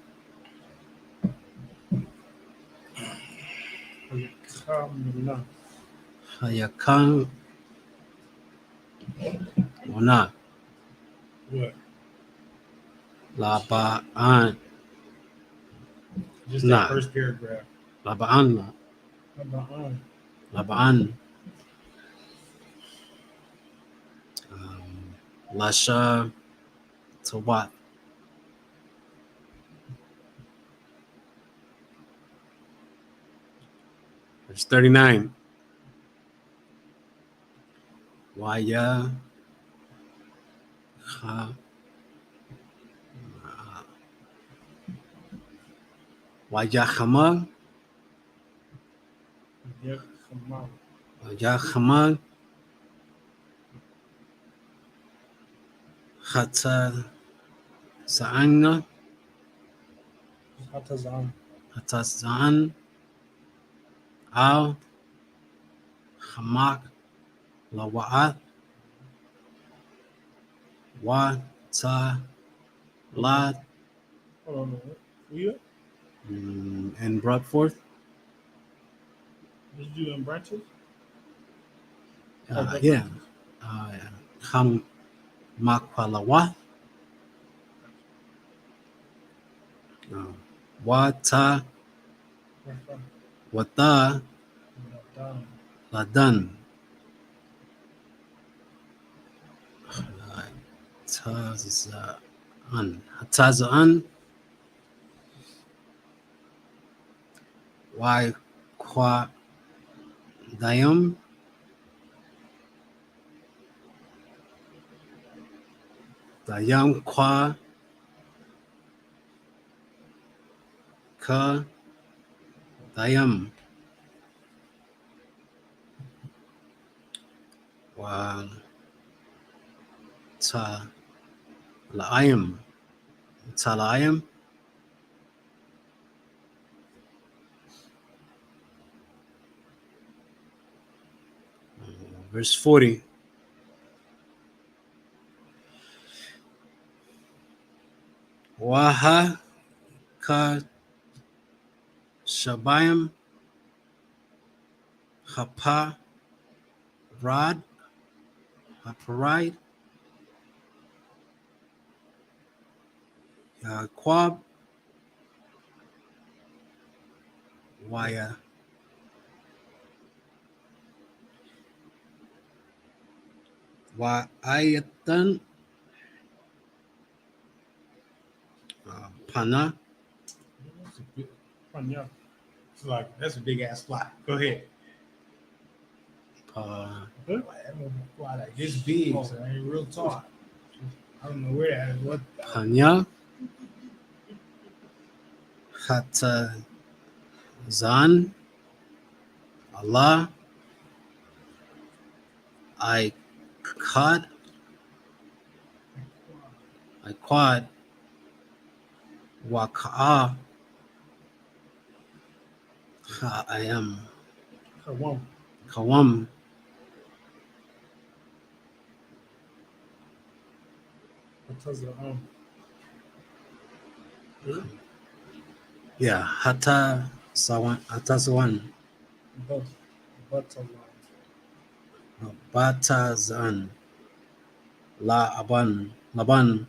Kamina. Hayakan, Wana, What? Laba'an, Just Nah. that first paragraph. Laba'an, Hataza'an. Laba'an, Lasha, Tawat. Verse 39. Waya, Ha, Waya Hamal, Yakhamal. Waya Hamal, Hata Sa'ana, Hataza'an. Hata Sa'an, Al, Hamak, Lawa'at, Wa, Ta, Lad, Hold on. Were you? and brought forth. Did you do in branches? Yeah. Ham Makwalawa. Wata Wata Ladan. Tazaan. Tazaan. Why Kwa Dayam. Dayam Kwa Ka Dayam. Wa Ta Laayam. Talayam. Verse 40. Waha Ka Shabayam Hapa Rad Haparide Quab Waya Wa'ayatan Pana Panya. It's like that's a big ass fly. Go ahead. Pa That fly like this big, so I ain't real tall. I don't know where that is. What? Panya Hata Zan Allah I Kad I quad. Waka'a. I am. Kawam. Kawam. Ataza'am. Yeah. Hata sawan. Hata sawan. Batalam. Batazan. La aban. Laban.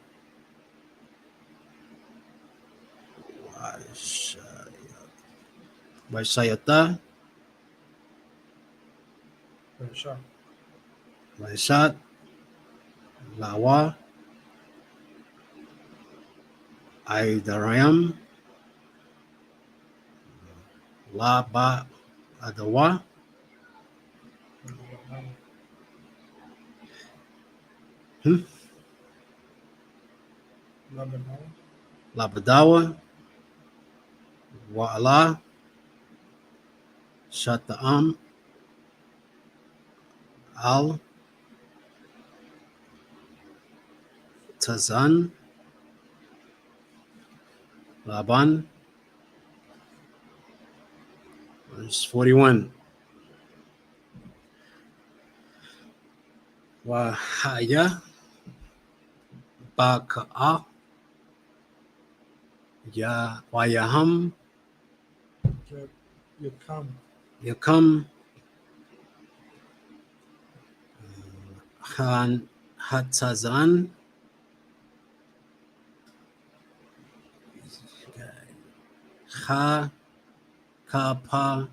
Waishayata. Shah. Waishat. Lawa. Aidarayam. La ba adawa. Labanam. Labadawa. Wa'ala. Shata'am. Al. Tazan. Laban. Verse 41. Wahaya. Baka'a. Ya Wayaham. Yakam. Yakam. Han Hatazan. Ha Kapa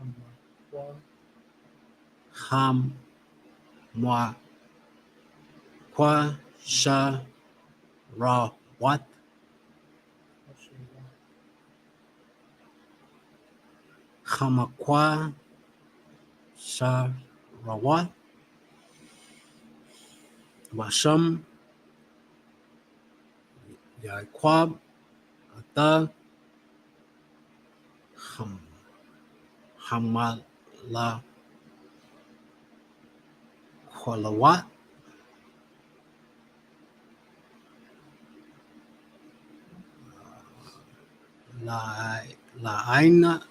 Hamakwa. Ham Mwa Kwa Sha Ra Wat Hamakwa Sha Rawat Washam Yaquab Ata Ham Hamala Kwalawat Laina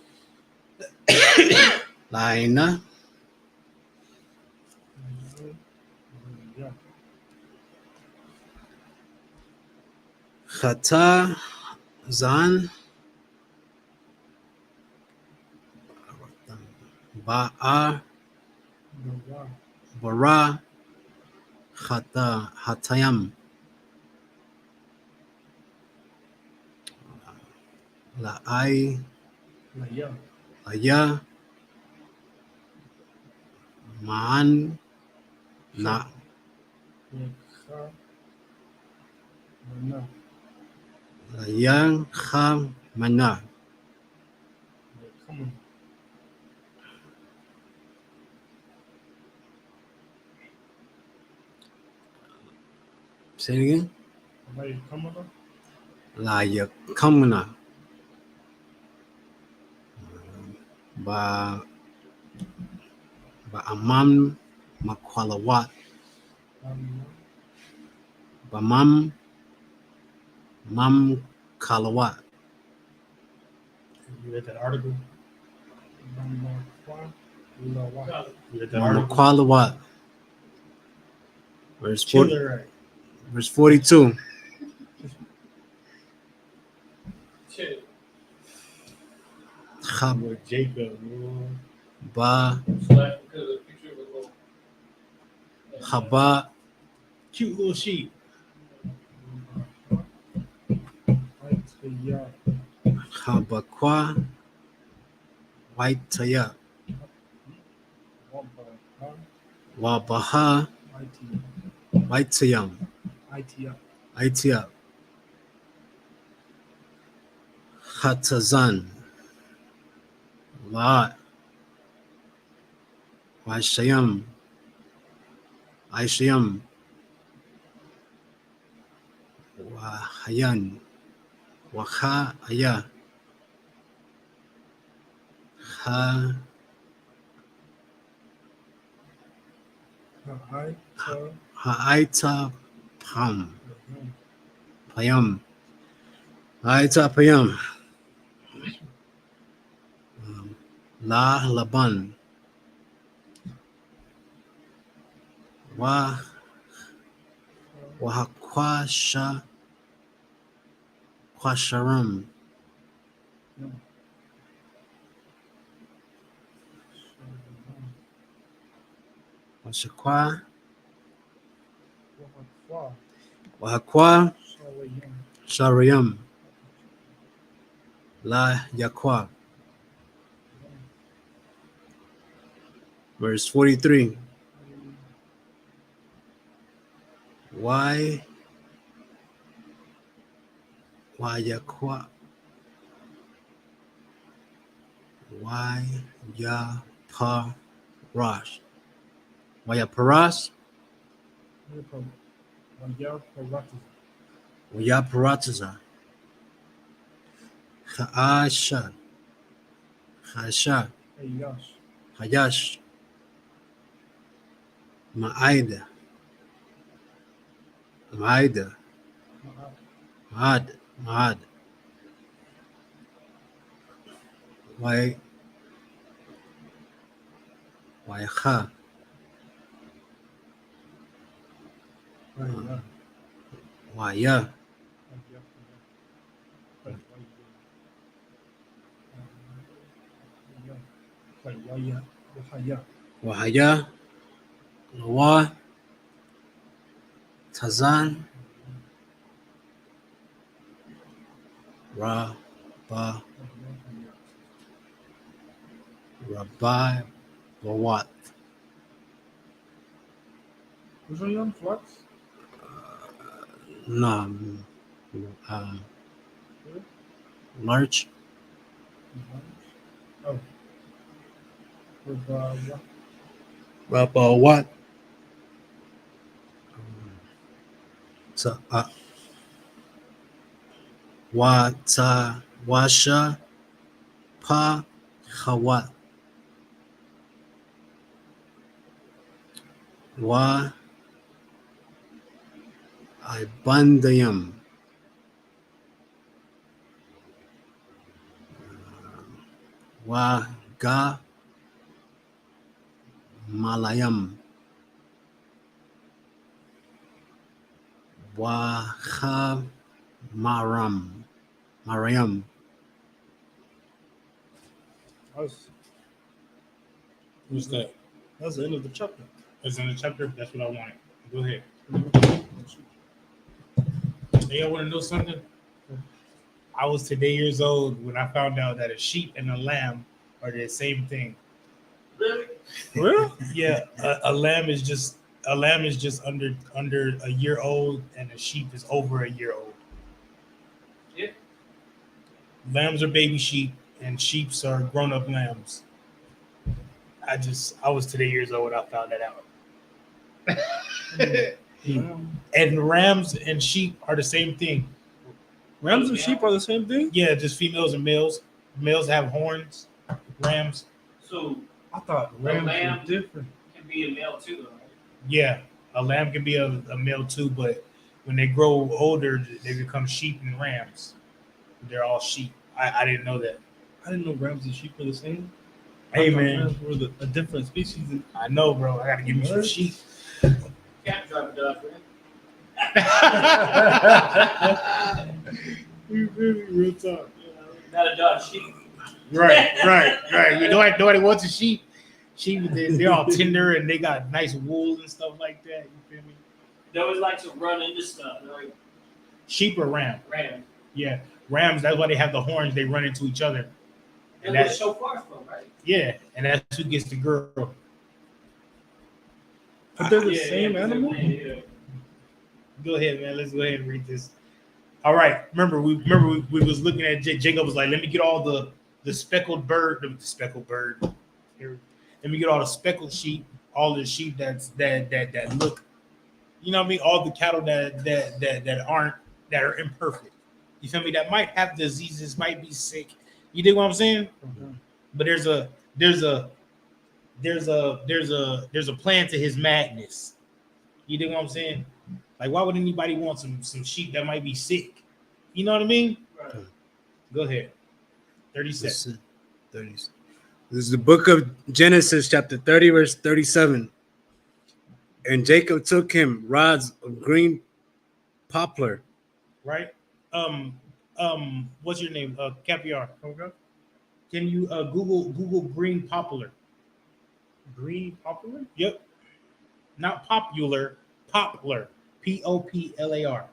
Laina Khata Zan Ba'a Bara Khata Hatayam La'ai Aya Ma'an Na Yang Kham Mana. Say it again. La Yakamana. Ba Amam Makwalawat. Ba Mam Kalawat. You read that article? You read that article? Makwalawat. Verse 42. Khab Jacob. Ba Khaba Cute little sheep. Khabakwa Waitaya Wabaha Waitayam Aitia Hatazan La Waishayam Aishayam Wahayan Waha Aya Ha Ha'aita Ham. Payam. Aita Payam. La Laban. Wahakwasha Kwasharam. Washakwa Wahakwa Sharayam. La Yakwa. Verse 43. Why Yakwa? Why Ya Parash? Why Ya Parash? Why Ya Parataza? Ha'asha. Hasha. Hayash. Ma'ida. Ma'ida. Ma'ad. Why Ha? Why Ya? Wahaya. Lawa. Tazan. Rabbi Bawat. Which one you on? Flux? No. Large. Oh. Rabbi what? So, Wata Washa Pa Hawat. Wa Ibandayam. Wa Ga Malayam. Wa Ha Mariam. What's that? That's the end of the chapter. That's in the chapter. That's what I wanted. Go ahead. Hey, y'all want to know something? I was today years old when I found out that a sheep and a lamb are the same thing. Really? Really? Yeah, a lamb is just under a year old, and a sheep is over a year old. Yeah. Lambs are baby sheep, and sheeps are grown up lambs. I was today years old when I found that out. And rams and sheep are the same thing. Rams and sheep are the same thing? Yeah, just females and males. Males have horns. Rams. So I thought the rams lamb were different. can be a male too, though, right? Yeah, a lamb can be a male too, but when they grow older, they become sheep and rams. They're all sheep. I didn't know that. I didn't know rams and sheep were the same. Hey, I thought man. rams were a different species. I know, bro. I gotta give you some sheep. Can't drive a Dodge, man. Real talk. Not a Dodge sheep. Right. Nobody wants a sheep. Sheep, they're all tender and they got nice wool and stuff like that. You feel me? They always like to run into stuff. They're like Sheep or ram? ram. Yeah, rams. That's why they have the horns. They run into each other. And that's so far from, right? Yeah, and that's who gets the girl. But they're the same animal? Yeah. Go ahead, man. Let's go ahead and read this. All right. Remember we was looking at Jacob was like, let me get all the speckled bird. Here. Let me get all the speckled sheep, all the sheep that look, you know what I mean? All the cattle that are imperfect. You feel me? That might have diseases, might be sick. You dig what I'm saying? Mm-hmm. But there's a plan to his madness. You dig what I'm saying? Like, why would anybody want some sheep that might be sick? You know what I mean? Right. Go ahead. 36. 30. This is the book of Genesis, chapter 30, verse 37. And Jacob took him rods of green poplar. Right? What's your name? Caviar. Okay. Can you Google green poplar? Green popular? Yep. Not popular, poplar. Poplar.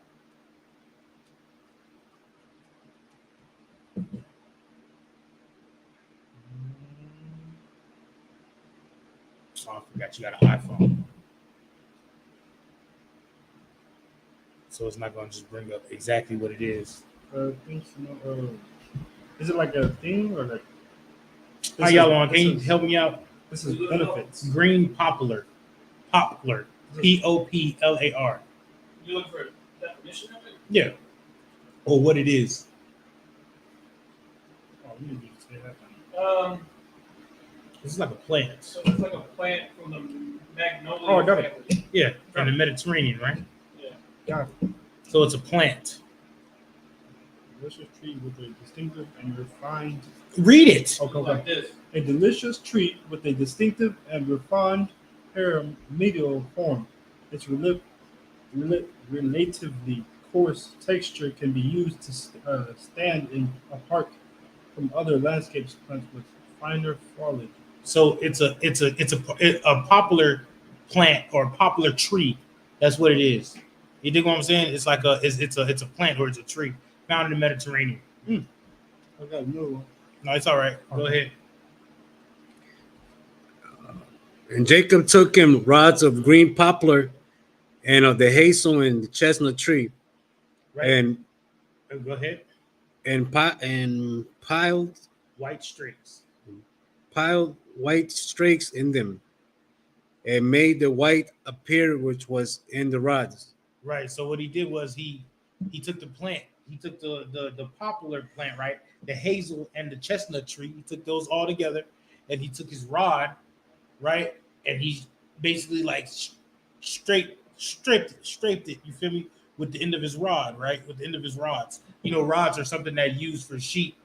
Oh, I forgot you got an iPhone. So it's not going to just bring up exactly what it is. Is it like a thing or like? How y'all on? Can you help me out? This is benefits. Green poplar. Poplar. Poplar. You look for a definition of it? Yeah. Or what it is. Oh, you need to say that. This is like a plant. So it's like a plant from the magnolia Oh, I got it. family. Yeah. In the Mediterranean, right? Yeah. Got it. So it's a plant. Delicious treat with a distinctive and refined. Read it. Okay, Like this. A delicious treat with a distinctive and refined pyramidal form. Its relatively coarse texture can be used to stand apart from other landscape plants with finer foliage. So it's a popular plant or a popular tree. That's what it is. You dig what I'm saying? It's like it's a plant or it's a tree found in the Mediterranean. I got a new one. No, it's all right. Go ahead. And Jacob took him rods of green poplar and of the hazel and the chestnut tree, Right. and Go ahead. piled White streaks. white streaks in them, and made the white appear which was in the rods. Right. So what he did was he took the plant. He took the poplar plant, right? The hazel and the chestnut tree. He took those all together, and he took his rod, right? And he basically like scraped it. You feel me? With the end of his rod, right? With the end of his rods. You know, rods are something that used for sheep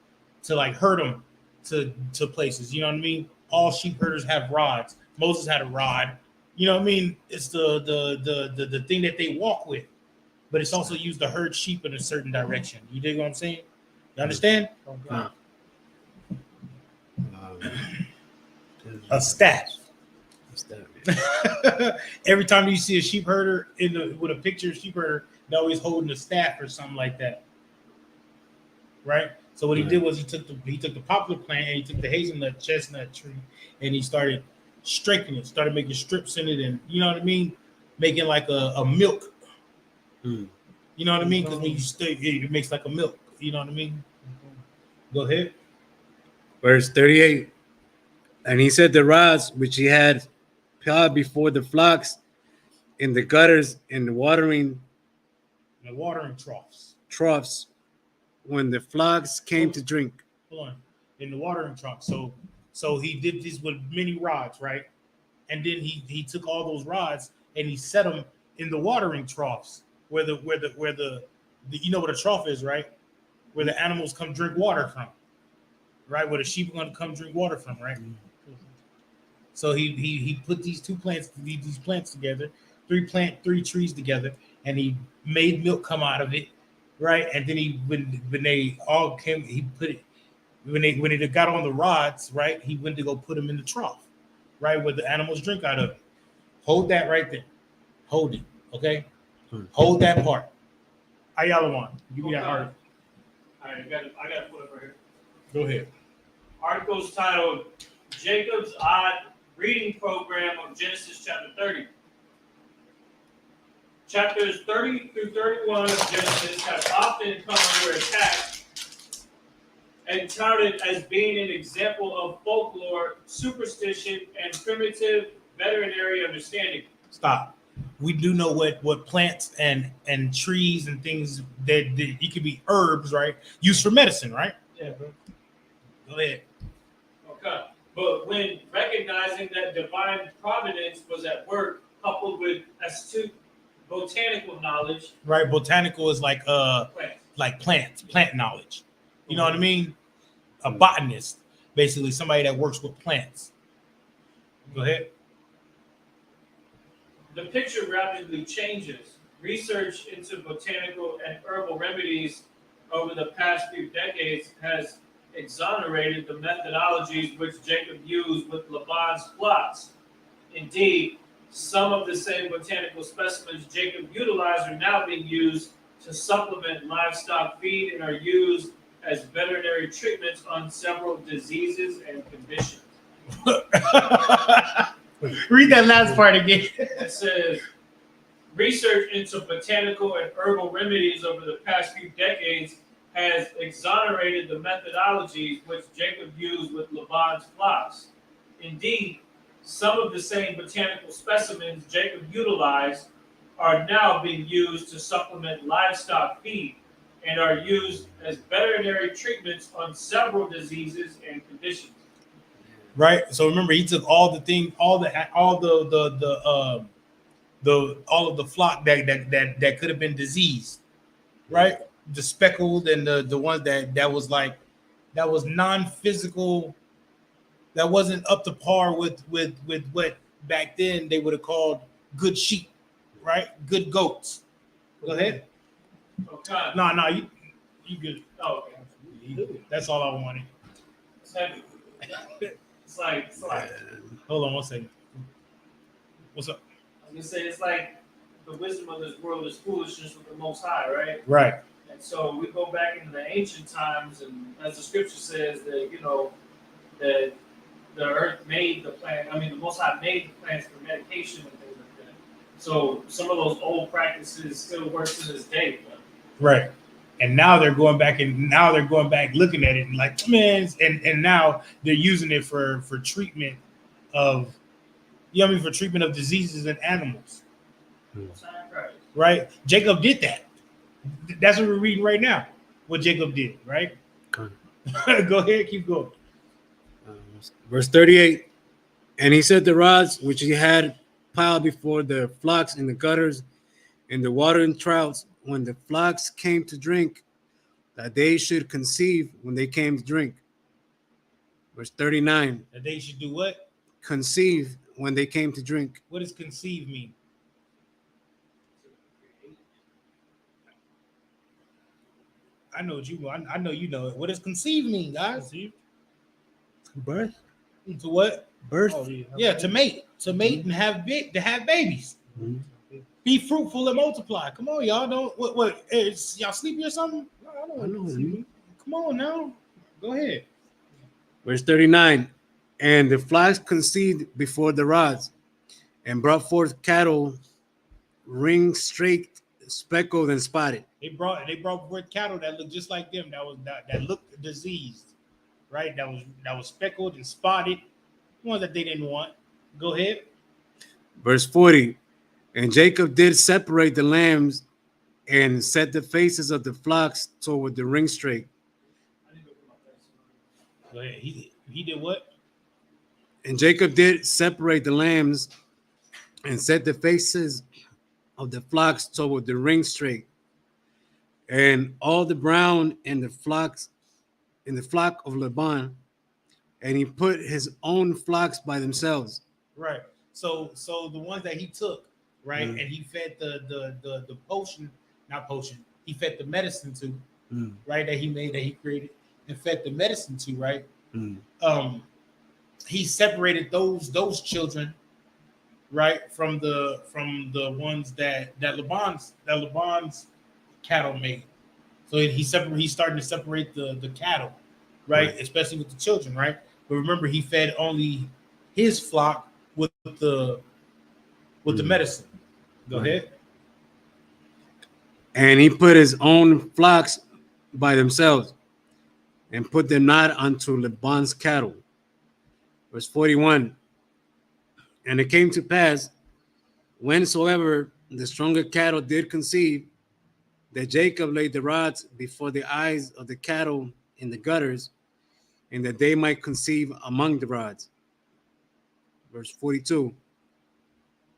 to like herd them to places. You know what I mean? All sheep herders have rods. Moses had a rod. You know what I mean? It's the thing that they walk with, but it's also used to herd sheep in a certain direction. You dig what I'm saying? You understand? A staff. Every time you see a sheep herder with a picture of sheep herder, they're always holding a staff or something like that, right? So what he did was he took the poplar plant and he took the hazelnut chestnut tree and he started striking it, started making strips in it, and you know what I mean, making like a milk. You know what I mean? Because when you stir it makes like a milk. You know what I mean? Go ahead. Verse 38. And he said the rods which he had plowed before the flocks in the gutters and the watering troughs. When the flocks came to drink. Hold on. In the watering troughs. So he did this with many rods, right? And then he took all those rods and he set them in the watering troughs where the you know what a trough is, right? Where the animals come drink water from, right? Where the sheep are going to come drink water from, right? So he put these plants together, three trees together, and he made milk come out of it, right? And then when they all came, he put it when they got on the rods, right? He went to go put them in the trough, right, where the animals drink out of it. Hold that right there. Hold it, okay? Hold that part. Ayalawan, give me that article. All right, I got to put it right here. Go ahead. Article's titled Jacob's Odd Reading Program of Genesis chapter 30. Chapters 30 through 31 of Genesis have often come under attack and touted as being an example of folklore, superstition, and primitive veterinary understanding. Stop. We do know what plants and trees and things that it could be herbs, right? Used for medicine, right? Yeah, bro. Go ahead. Okay. But when recognizing that divine providence was at work, coupled with astute botanical knowledge. Right, botanical is like Plants. plant knowledge. You know what I mean? A botanist, basically somebody that works with plants. Go ahead. The picture rapidly changes. Research into botanical and herbal remedies over the past few decades has exonerated the methodologies which Jacob used with Laban's flocks. Indeed, some of the same botanical specimens Jacob utilized are now being used to supplement livestock feed and are used as veterinary treatments on several diseases and conditions. Read that last part again. It says, research into botanical and herbal remedies over the past few decades has exonerated the methodologies which Jacob used with Laban's flocks. Indeed, some of the same botanical specimens Jacob utilized are now being used to supplement livestock feed and are used as veterinary treatments on several diseases and conditions. Right. So remember, he took all of the flock that could have been diseased, right? The speckled and the ones that was non-physical, that wasn't up to par with what back then they would have called good sheep, right? Good goats. Go ahead. Okay. No, you good. Oh, okay. That's all I wanted. It's heavy. It's like. Hold on one second. What's up? I was gonna say it's like the wisdom of this world is foolishness with the Most High, right? Right. And so we go back into the ancient times, and as the scripture says that that the earth made the plant. I mean, the Most High made the plants for medication and things like that. So some of those old practices still work to this day. But. Right. And now they're going back looking at it and like, man, and now they're using it for treatment of, for treatment of diseases in animals. Right? Jacob did that. That's what we're reading right now. What Jacob did, right? Okay. Go ahead, keep going. Verse 38. And he set the rods which he had piled before the flocks in the gutters and the watering troughs when the flocks came to drink, that they should conceive when they came to drink. Verse 39. That they should do what? Conceive when they came to drink. What does conceive mean? I know what you know. I know you know it. What does conceive mean, guys? Conceive? Birth. To what? Birth. Oh, Yeah, to mate and have babies. Mm-hmm. Be fruitful and multiply. Come on, y'all. Don't what? Is y'all sleepy or something? No, I don't I know what you mean. Come on now. Go ahead. Verse 39. And the flocks conceived before the rods, and brought forth cattle, ring-streaked, speckled, and spotted. They brought forth cattle that looked just like them. That looked diseased, right? That was speckled and spotted. Ones that they didn't want. Go ahead. Verse 40. And Jacob did separate the lambs and set the faces of the flocks toward the ring straight. Go ahead. He did what? And Jacob did separate the lambs and set the faces of the flocks toward the ring straight. And all the brown in the flock of Laban, and he put his own flocks by themselves. Right. So the ones that he took, right, and he fed the potion, not potion. He fed the medicine to, right, that he made, that he created, and fed the medicine to, right. He separated those children, right, from the ones that Laban's cattle made. So he's starting to separate the cattle, right, especially with the children, right. But remember, he fed only his flock with the medicine. Go ahead. And he put his own flocks by themselves and put them not unto Laban's cattle. Verse 41. And it came to pass, whensoever the stronger cattle did conceive, that Jacob laid the rods before the eyes of the cattle in the gutters, and that they might conceive among the rods. Verse 42.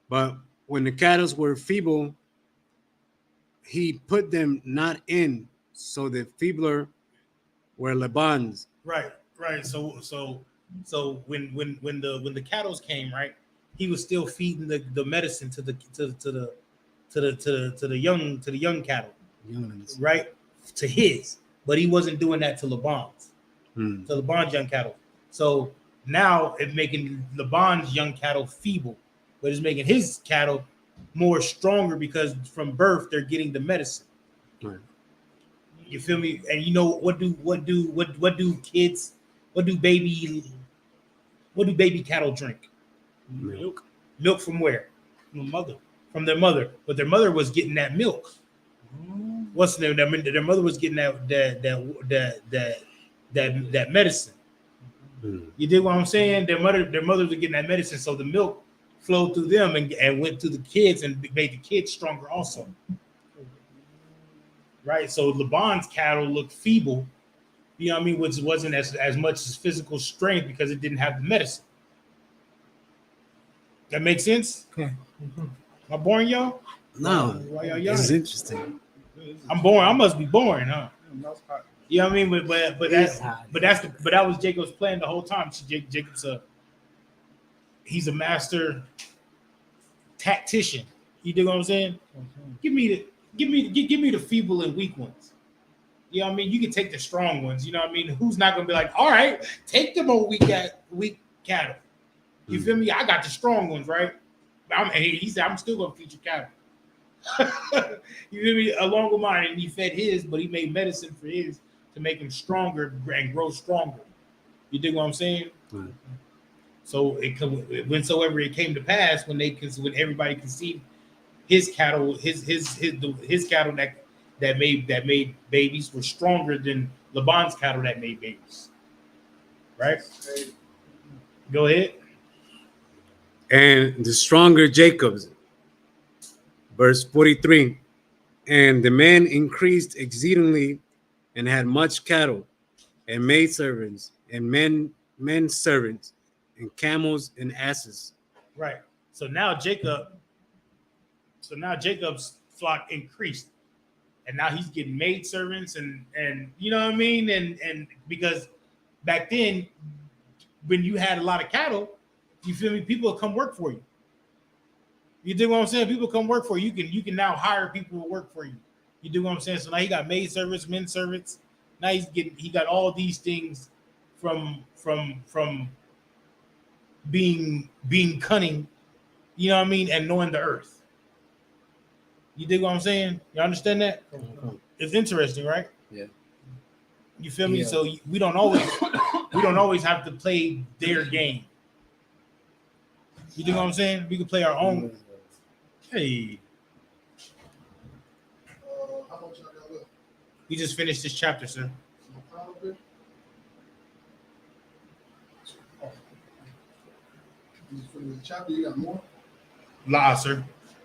But when the cattle were feeble he put them not in, so the feebler were Laban's. Right. So when the cattle came, right, he was still feeding the medicine to the young cattle, Younglings. right, to his, but he wasn't doing that to Laban's, Hmm. to Laban's young cattle. So now it's making Laban's young cattle feeble, but it's making his cattle more stronger because from birth they're getting the medicine. Right. You feel me? And you know what do baby cattle drink? Milk. Milk from where? From their mother. But their mother was getting that milk. What's their mother was getting that medicine. Hmm. You dig what I'm saying? Their mothers were getting that medicine, so the milk flowed through them and went to the kids and made the kids stronger also. Right? So Laban's cattle looked feeble, you know what I mean, which wasn't as much as physical strength because it didn't have the medicine. That makes sense? Okay. Am I boring y'all? No, Why y'all this is yelling? interesting. I'm boring. I must be boring, huh? You know what I mean? But It's that was Jacob's plan the whole time. Jacob's he's a master tactician. You dig what I'm saying? Give me the feeble and weak ones. You know what I mean? You can take the strong ones. You know what I mean? Who's not gonna be like, all right, take them old weak cattle. You feel me? I got the strong ones, right? He said, I'm still gonna feed your cattle. You feel me? Along with mine, and he fed his, but he made medicine for his to make him stronger and grow stronger. You dig what I'm saying? Right. So whensoever it came to pass, when everybody conceived his cattle, his cattle that made babies were stronger than Laban's cattle that made babies. Right? Go ahead. And the stronger Jacob's. Verse 43. And the man increased exceedingly and had much cattle and maidservants and men servants and camels and asses. Right. So now Jacob's flock increased. And now he's getting maidservants and you know what I mean? And because back then, when you had a lot of cattle, you feel me, people will come work for you. You dig what I'm saying? People come work for you. You can now hire people to work for you. You dig what I'm saying? So now he got maid servants, men servants. Now he got all these things from being cunning, you know what I mean, and knowing the earth. You dig what I'm saying? You understand that? Okay. It's interesting, right? Yeah. You feel me? Yeah. So we don't always have to play their game. You dig what I'm saying? We can play our own. Hey, How much y'all got left? we just finished this chapter, sir. You finish the chapter, you got more? La, sir.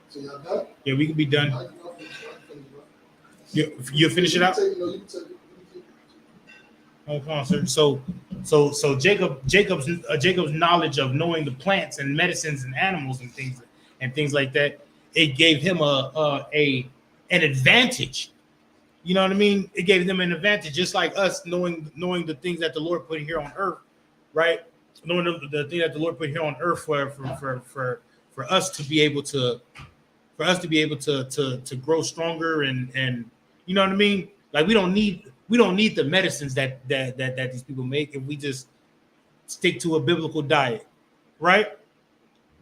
So y'all done? Yeah, we can be done. Y'all finish, bro. You finish it out. You can take it. Oh, come on, sir. So Jacob's knowledge of knowing the plants and medicines and animals and things like that, it gave him an advantage. You know what I mean? It gave them an advantage, just like us knowing the things that the Lord put here on earth, right? Knowing the thing that the Lord put here on earth for us to be able to grow stronger and you know what I mean? Like we don't need the medicines that these people make if we just stick to a biblical diet, right?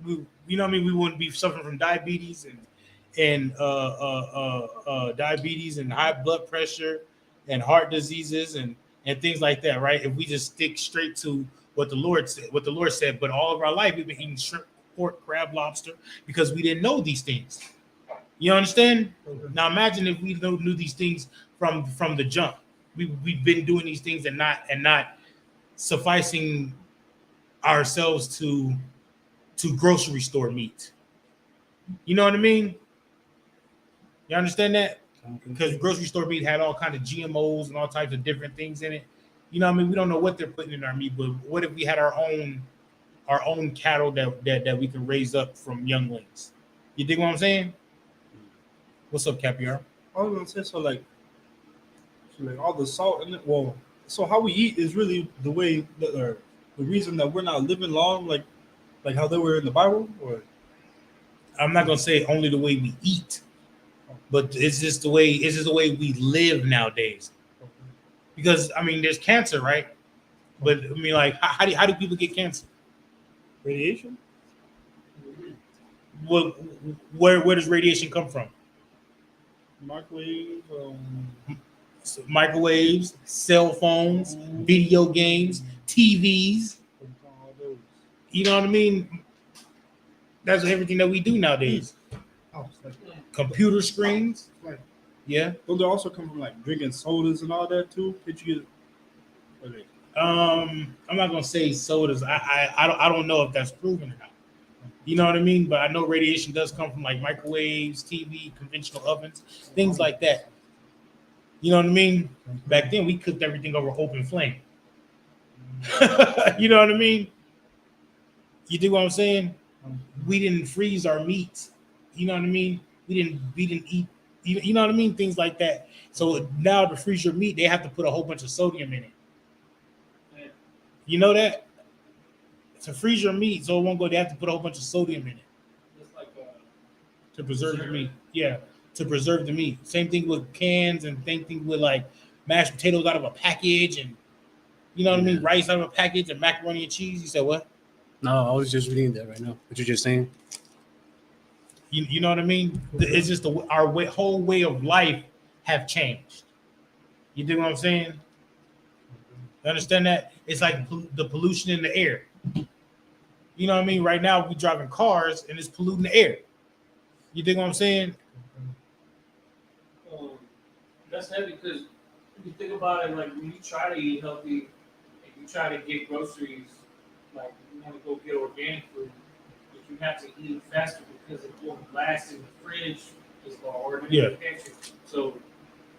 You know what I mean? We wouldn't be suffering from diabetes and diabetes and high blood pressure and heart diseases and things like that, right? If we just stick straight to what the Lord said, but all of our life we've been eating shrimp, pork, crab, lobster because we didn't know these things. You understand? Now imagine if we knew these things from the jump. We've been doing these things and not sufficing ourselves to grocery store meat. You know what I mean? You understand that? Because grocery store meat had all kinds of GMOs and all types of different things in it. You know what I mean? We don't know what they're putting in our meat, but what if we had our own cattle that we can raise up from younglings? You dig what I'm saying? What's up, Capiar? I was gonna say so like all the salt in it. Well, so how we eat is really the way the reason that we're not living long, like how they were in the Bible, or I'm not gonna say only the way we eat, but it's just the way we live nowadays. Because I mean, there's cancer, right? But I mean, like, how do people get cancer? radiation. Well, where does radiation come from? Microwave, So microwaves, cell phones, video games, TVs. all those. You know what I mean? That's everything that we do nowadays. Oh, it's like, Computer screens. like, Yeah. don't they also come from like drinking sodas and all that too? Did you get? Okay. I'm not gonna say sodas. I don't know if that's proven or not. You know what I mean? But I know radiation does come from like microwaves, TV, conventional ovens, things like that. You know what I mean? Back then we cooked everything over open flame. You know what I mean? You do what I'm saying? We didn't freeze our meats. You know what I mean? We didn't eat. You know what I mean? Things like that. So now to freeze your meat, they have to put a whole bunch of sodium in it. You know that? To freeze your meat, so it won't go, they have to put a whole bunch of sodium in it. Just like To preserve the meat. Yeah, to preserve the meat. Same thing with cans and same thing with like mashed potatoes out of a package and you know what I mean? Rice out of a package and macaroni and cheese. You said what? No, I was just reading that right now. What you're just saying. You know what I mean? It's just our whole way of life have changed. You dig what I'm saying? You understand that? It's like the pollution in the air. You know what I mean? Right now, we're driving cars and it's polluting the air. You dig what I'm saying? that's heavy because if you think about it, like when you try to eat healthy and you try to get groceries, like you want to go get organic food, but you have to eat faster because it won't last in the fridge or in the pantry. So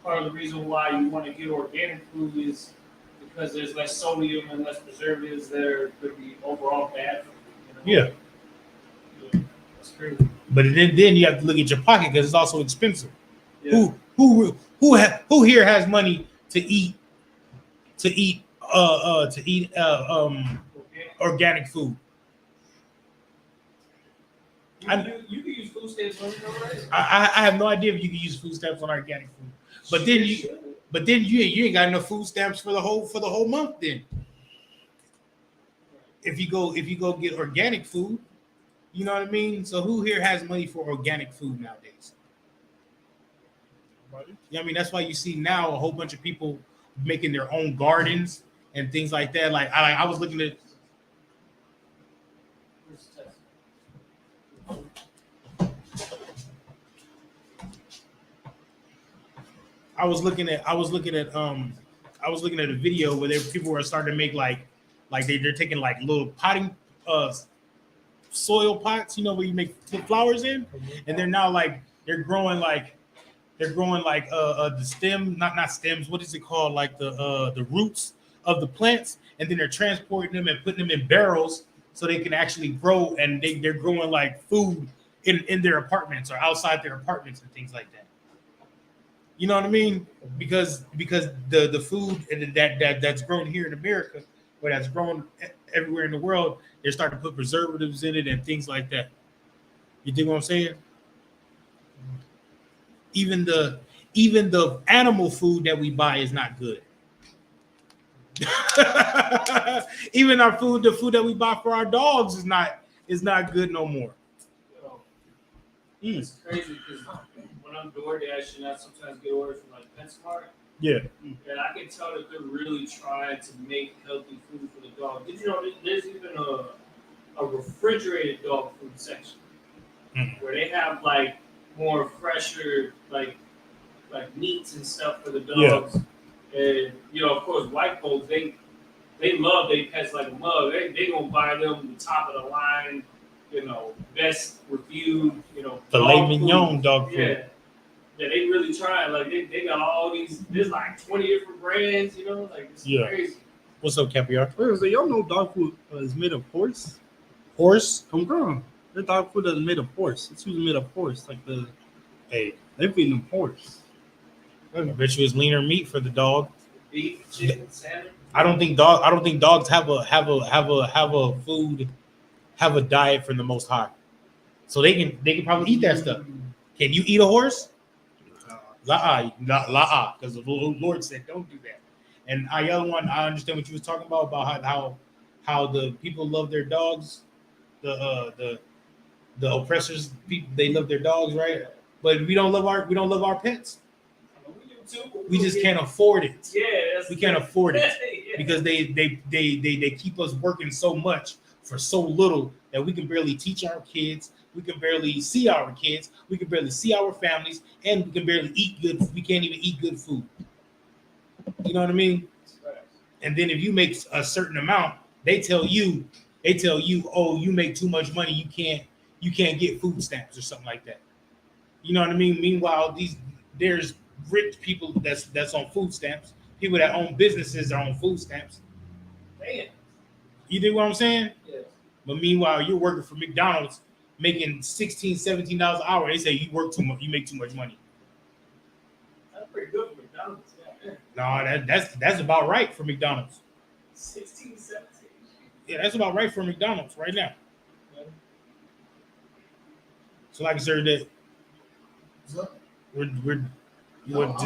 part of the reason why you want to get organic food is because there's less sodium and less preservatives that are going to be overall bad for you. Yeah. That's crazy. But then you have to look at your pocket because it's also expensive. Yeah. Who here has money to eat organic food? You can use food stamps on it, right? I have no idea if you can use food stamps on organic food. But then you ain't got enough food stamps for the whole month then. If you go get organic food, you know what I mean? So who here has money for organic food nowadays? Yeah, I mean that's why you see now a whole bunch of people making their own gardens and things like that. Like I was looking at I was looking at a video where people were starting to make like they're taking like little potting soil pots, you know, where you make flowers in, and they're now like they're growing like the stem, not stems, what is it called, like the roots of the plants, and then they're transporting them and putting them in barrels so they can actually grow, and they're growing like food in their apartments or outside their apartments and things like that. You know what I mean? Because the food that's grown here in America, or that's grown everywhere in the world, they're starting to put preservatives in it and things like that. You dig what I'm saying? Even the animal food that we buy is not good. Even the food that we buy for our dogs is not good no more. It's crazy because when I'm door dashing, I sometimes get orders from like PetSmart. Yeah. And I can tell that they're really trying to make healthy food for the dog. Did you know there's even a refrigerated dog food section where they have like more fresher like meats and stuff for the dogs. Yeah. And you know, of course, white folks they love their pets like a mug. They gonna buy them the top of the line, you know, best reviewed, you know, filet mignon dog food. Yeah. Yeah, they really trying. Like they got all these. There's like 20 different brands. You know, like it's crazy. What's up, Capiar? So y'all know dog food is made of horse? Horse? Come on. The dog food is made of horse. It's usually made of horse. Like they feed them horse. I bet you it's leaner meat for the dog. Beef, chicken, salmon. I don't think dogs have a diet from the Most High, so they can probably eat that stuff. Can you eat a horse? La because the Lord said don't do that. And I understand what you was talking about how the people love their dogs, the oppressors, people, they love their dogs, right? But we don't love our pets. We just can't afford it. Yeah, we can't afford it yeah. because they keep us working so much for so little that we can barely teach our kids. We can barely see our kids. We can barely see our families, and we can barely eat good. We can't even eat good food. You know what I mean? And then if you make a certain amount, they tell you, oh, you make too much money. You can't get food stamps or something like that. You know what I mean? Meanwhile, there's rich people that's on food stamps. People that own businesses are on food stamps. Man. You dig what I'm saying? Yeah. But meanwhile, you're working for McDonald's, making $16, $17 an hour. They say you work too much, you make too much money. That's pretty good for McDonald's. Yeah. No, that's about right for McDonald's. 16, 17. Yeah, that's about right for McDonald's right now. Yeah. So like I said, that we're Y'all run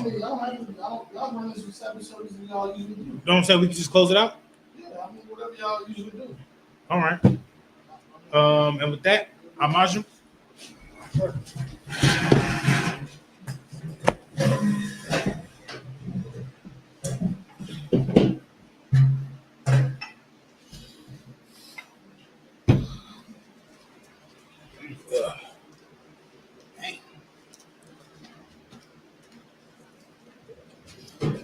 this with Sabbath service and y'all usually do. Don't say we can just close it out. Yeah, I mean whatever y'all usually do. All right. And with that, Amaju.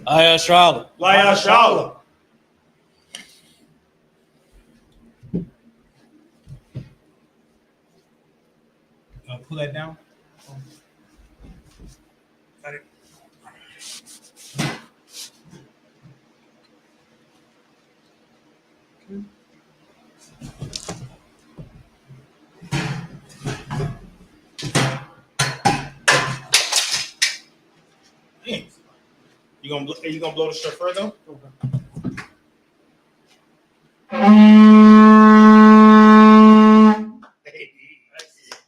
Ayashala. Layashala. Pull that down. Got it. You gonna blow the shofar though?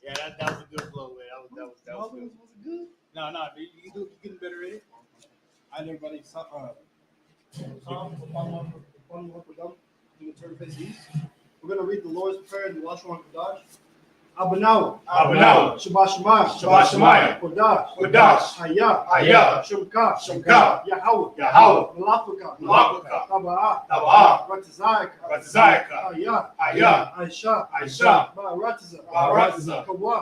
Yeah, that was a good blow, man. That was good. Was it good? No, you getting better at it. I know everybody we're gonna read the Lord's Prayer and the Lashon Kodash. Abanaw, Shabbat Shemayim, Kodash, Ayah, Shumka, Yahweh, Malafika, Taba'ah, Ratazayaka, Ayah, Aisha, Ba'aratiza, Kawa,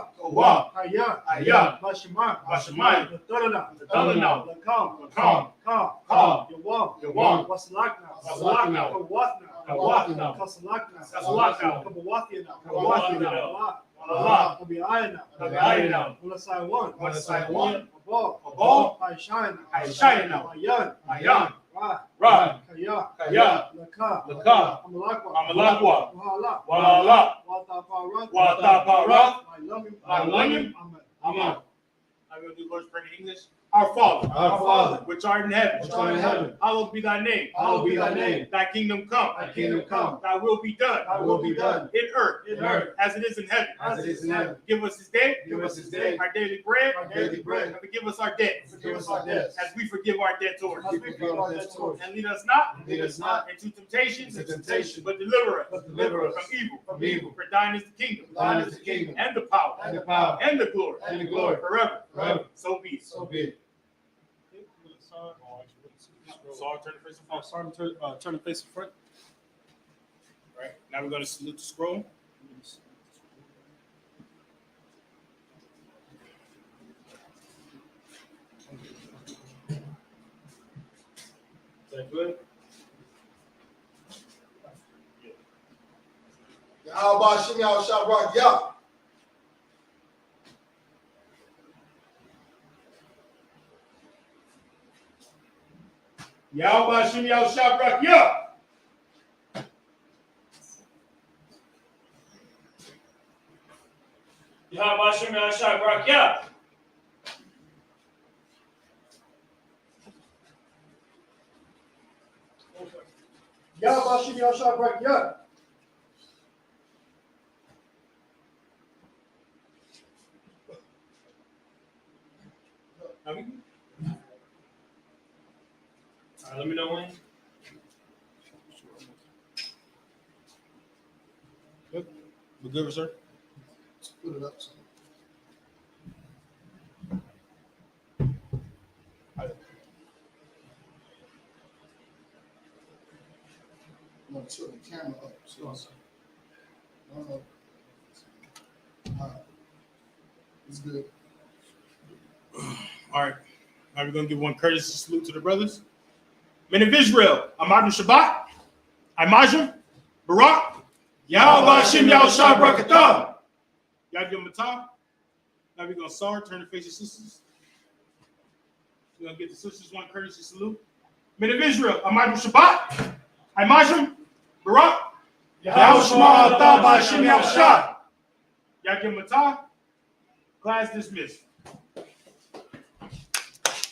Ayah, Bashamayim, Latana, Lakam, Yawam, Wasalakna, Kawatna, Kasalakna, Kabawathiana, Kabiayana, Ulasai one, Abal, Aishayana, Ayan, Ra, Kaya, Laka, Amalakwa, Wahala, Watapara, Amen. Amen. I'm going to do Lord's Prayer in English. Our Father, which art in heaven, hallowed be thy name. Thy kingdom come. Thy will be done. In earth, as it is in heaven. Give us this day our daily bread, and forgive us our debts, as we forgive our debtors. And lead us not into temptation, but deliver us from evil. For thine is the kingdom, and the power, and the glory, forever. So be it. Turn the face in front. All right. Now we're going to salute the scroll. Is that good? How about Shimmy Al Shabrak? Yeah. Yahweh Shem Yahweh Shabrak Yah. Yahweh Shem Yahweh Shabrak Yah. Yahshua Barakatah. All right, let me know when. Yep. We're good, sir. Let's put it up. So. I'm going to tilt the camera up. So all right. It's good. All right. Now we're going to give one courtesy salute to the brothers. Men of Israel, Ahmad Shabbat, Imajim, Barak, Yahweh Shem Yahushua Barakatah. Y'all give them a top. Now we're going to start, turn to face your sisters. We're going to give the sisters one courtesy salute. Men of Israel, Ahmad Shabbat, Imajim, Barak, Yahweh Shem Yahushua. Y'all give them a top. Class dismissed.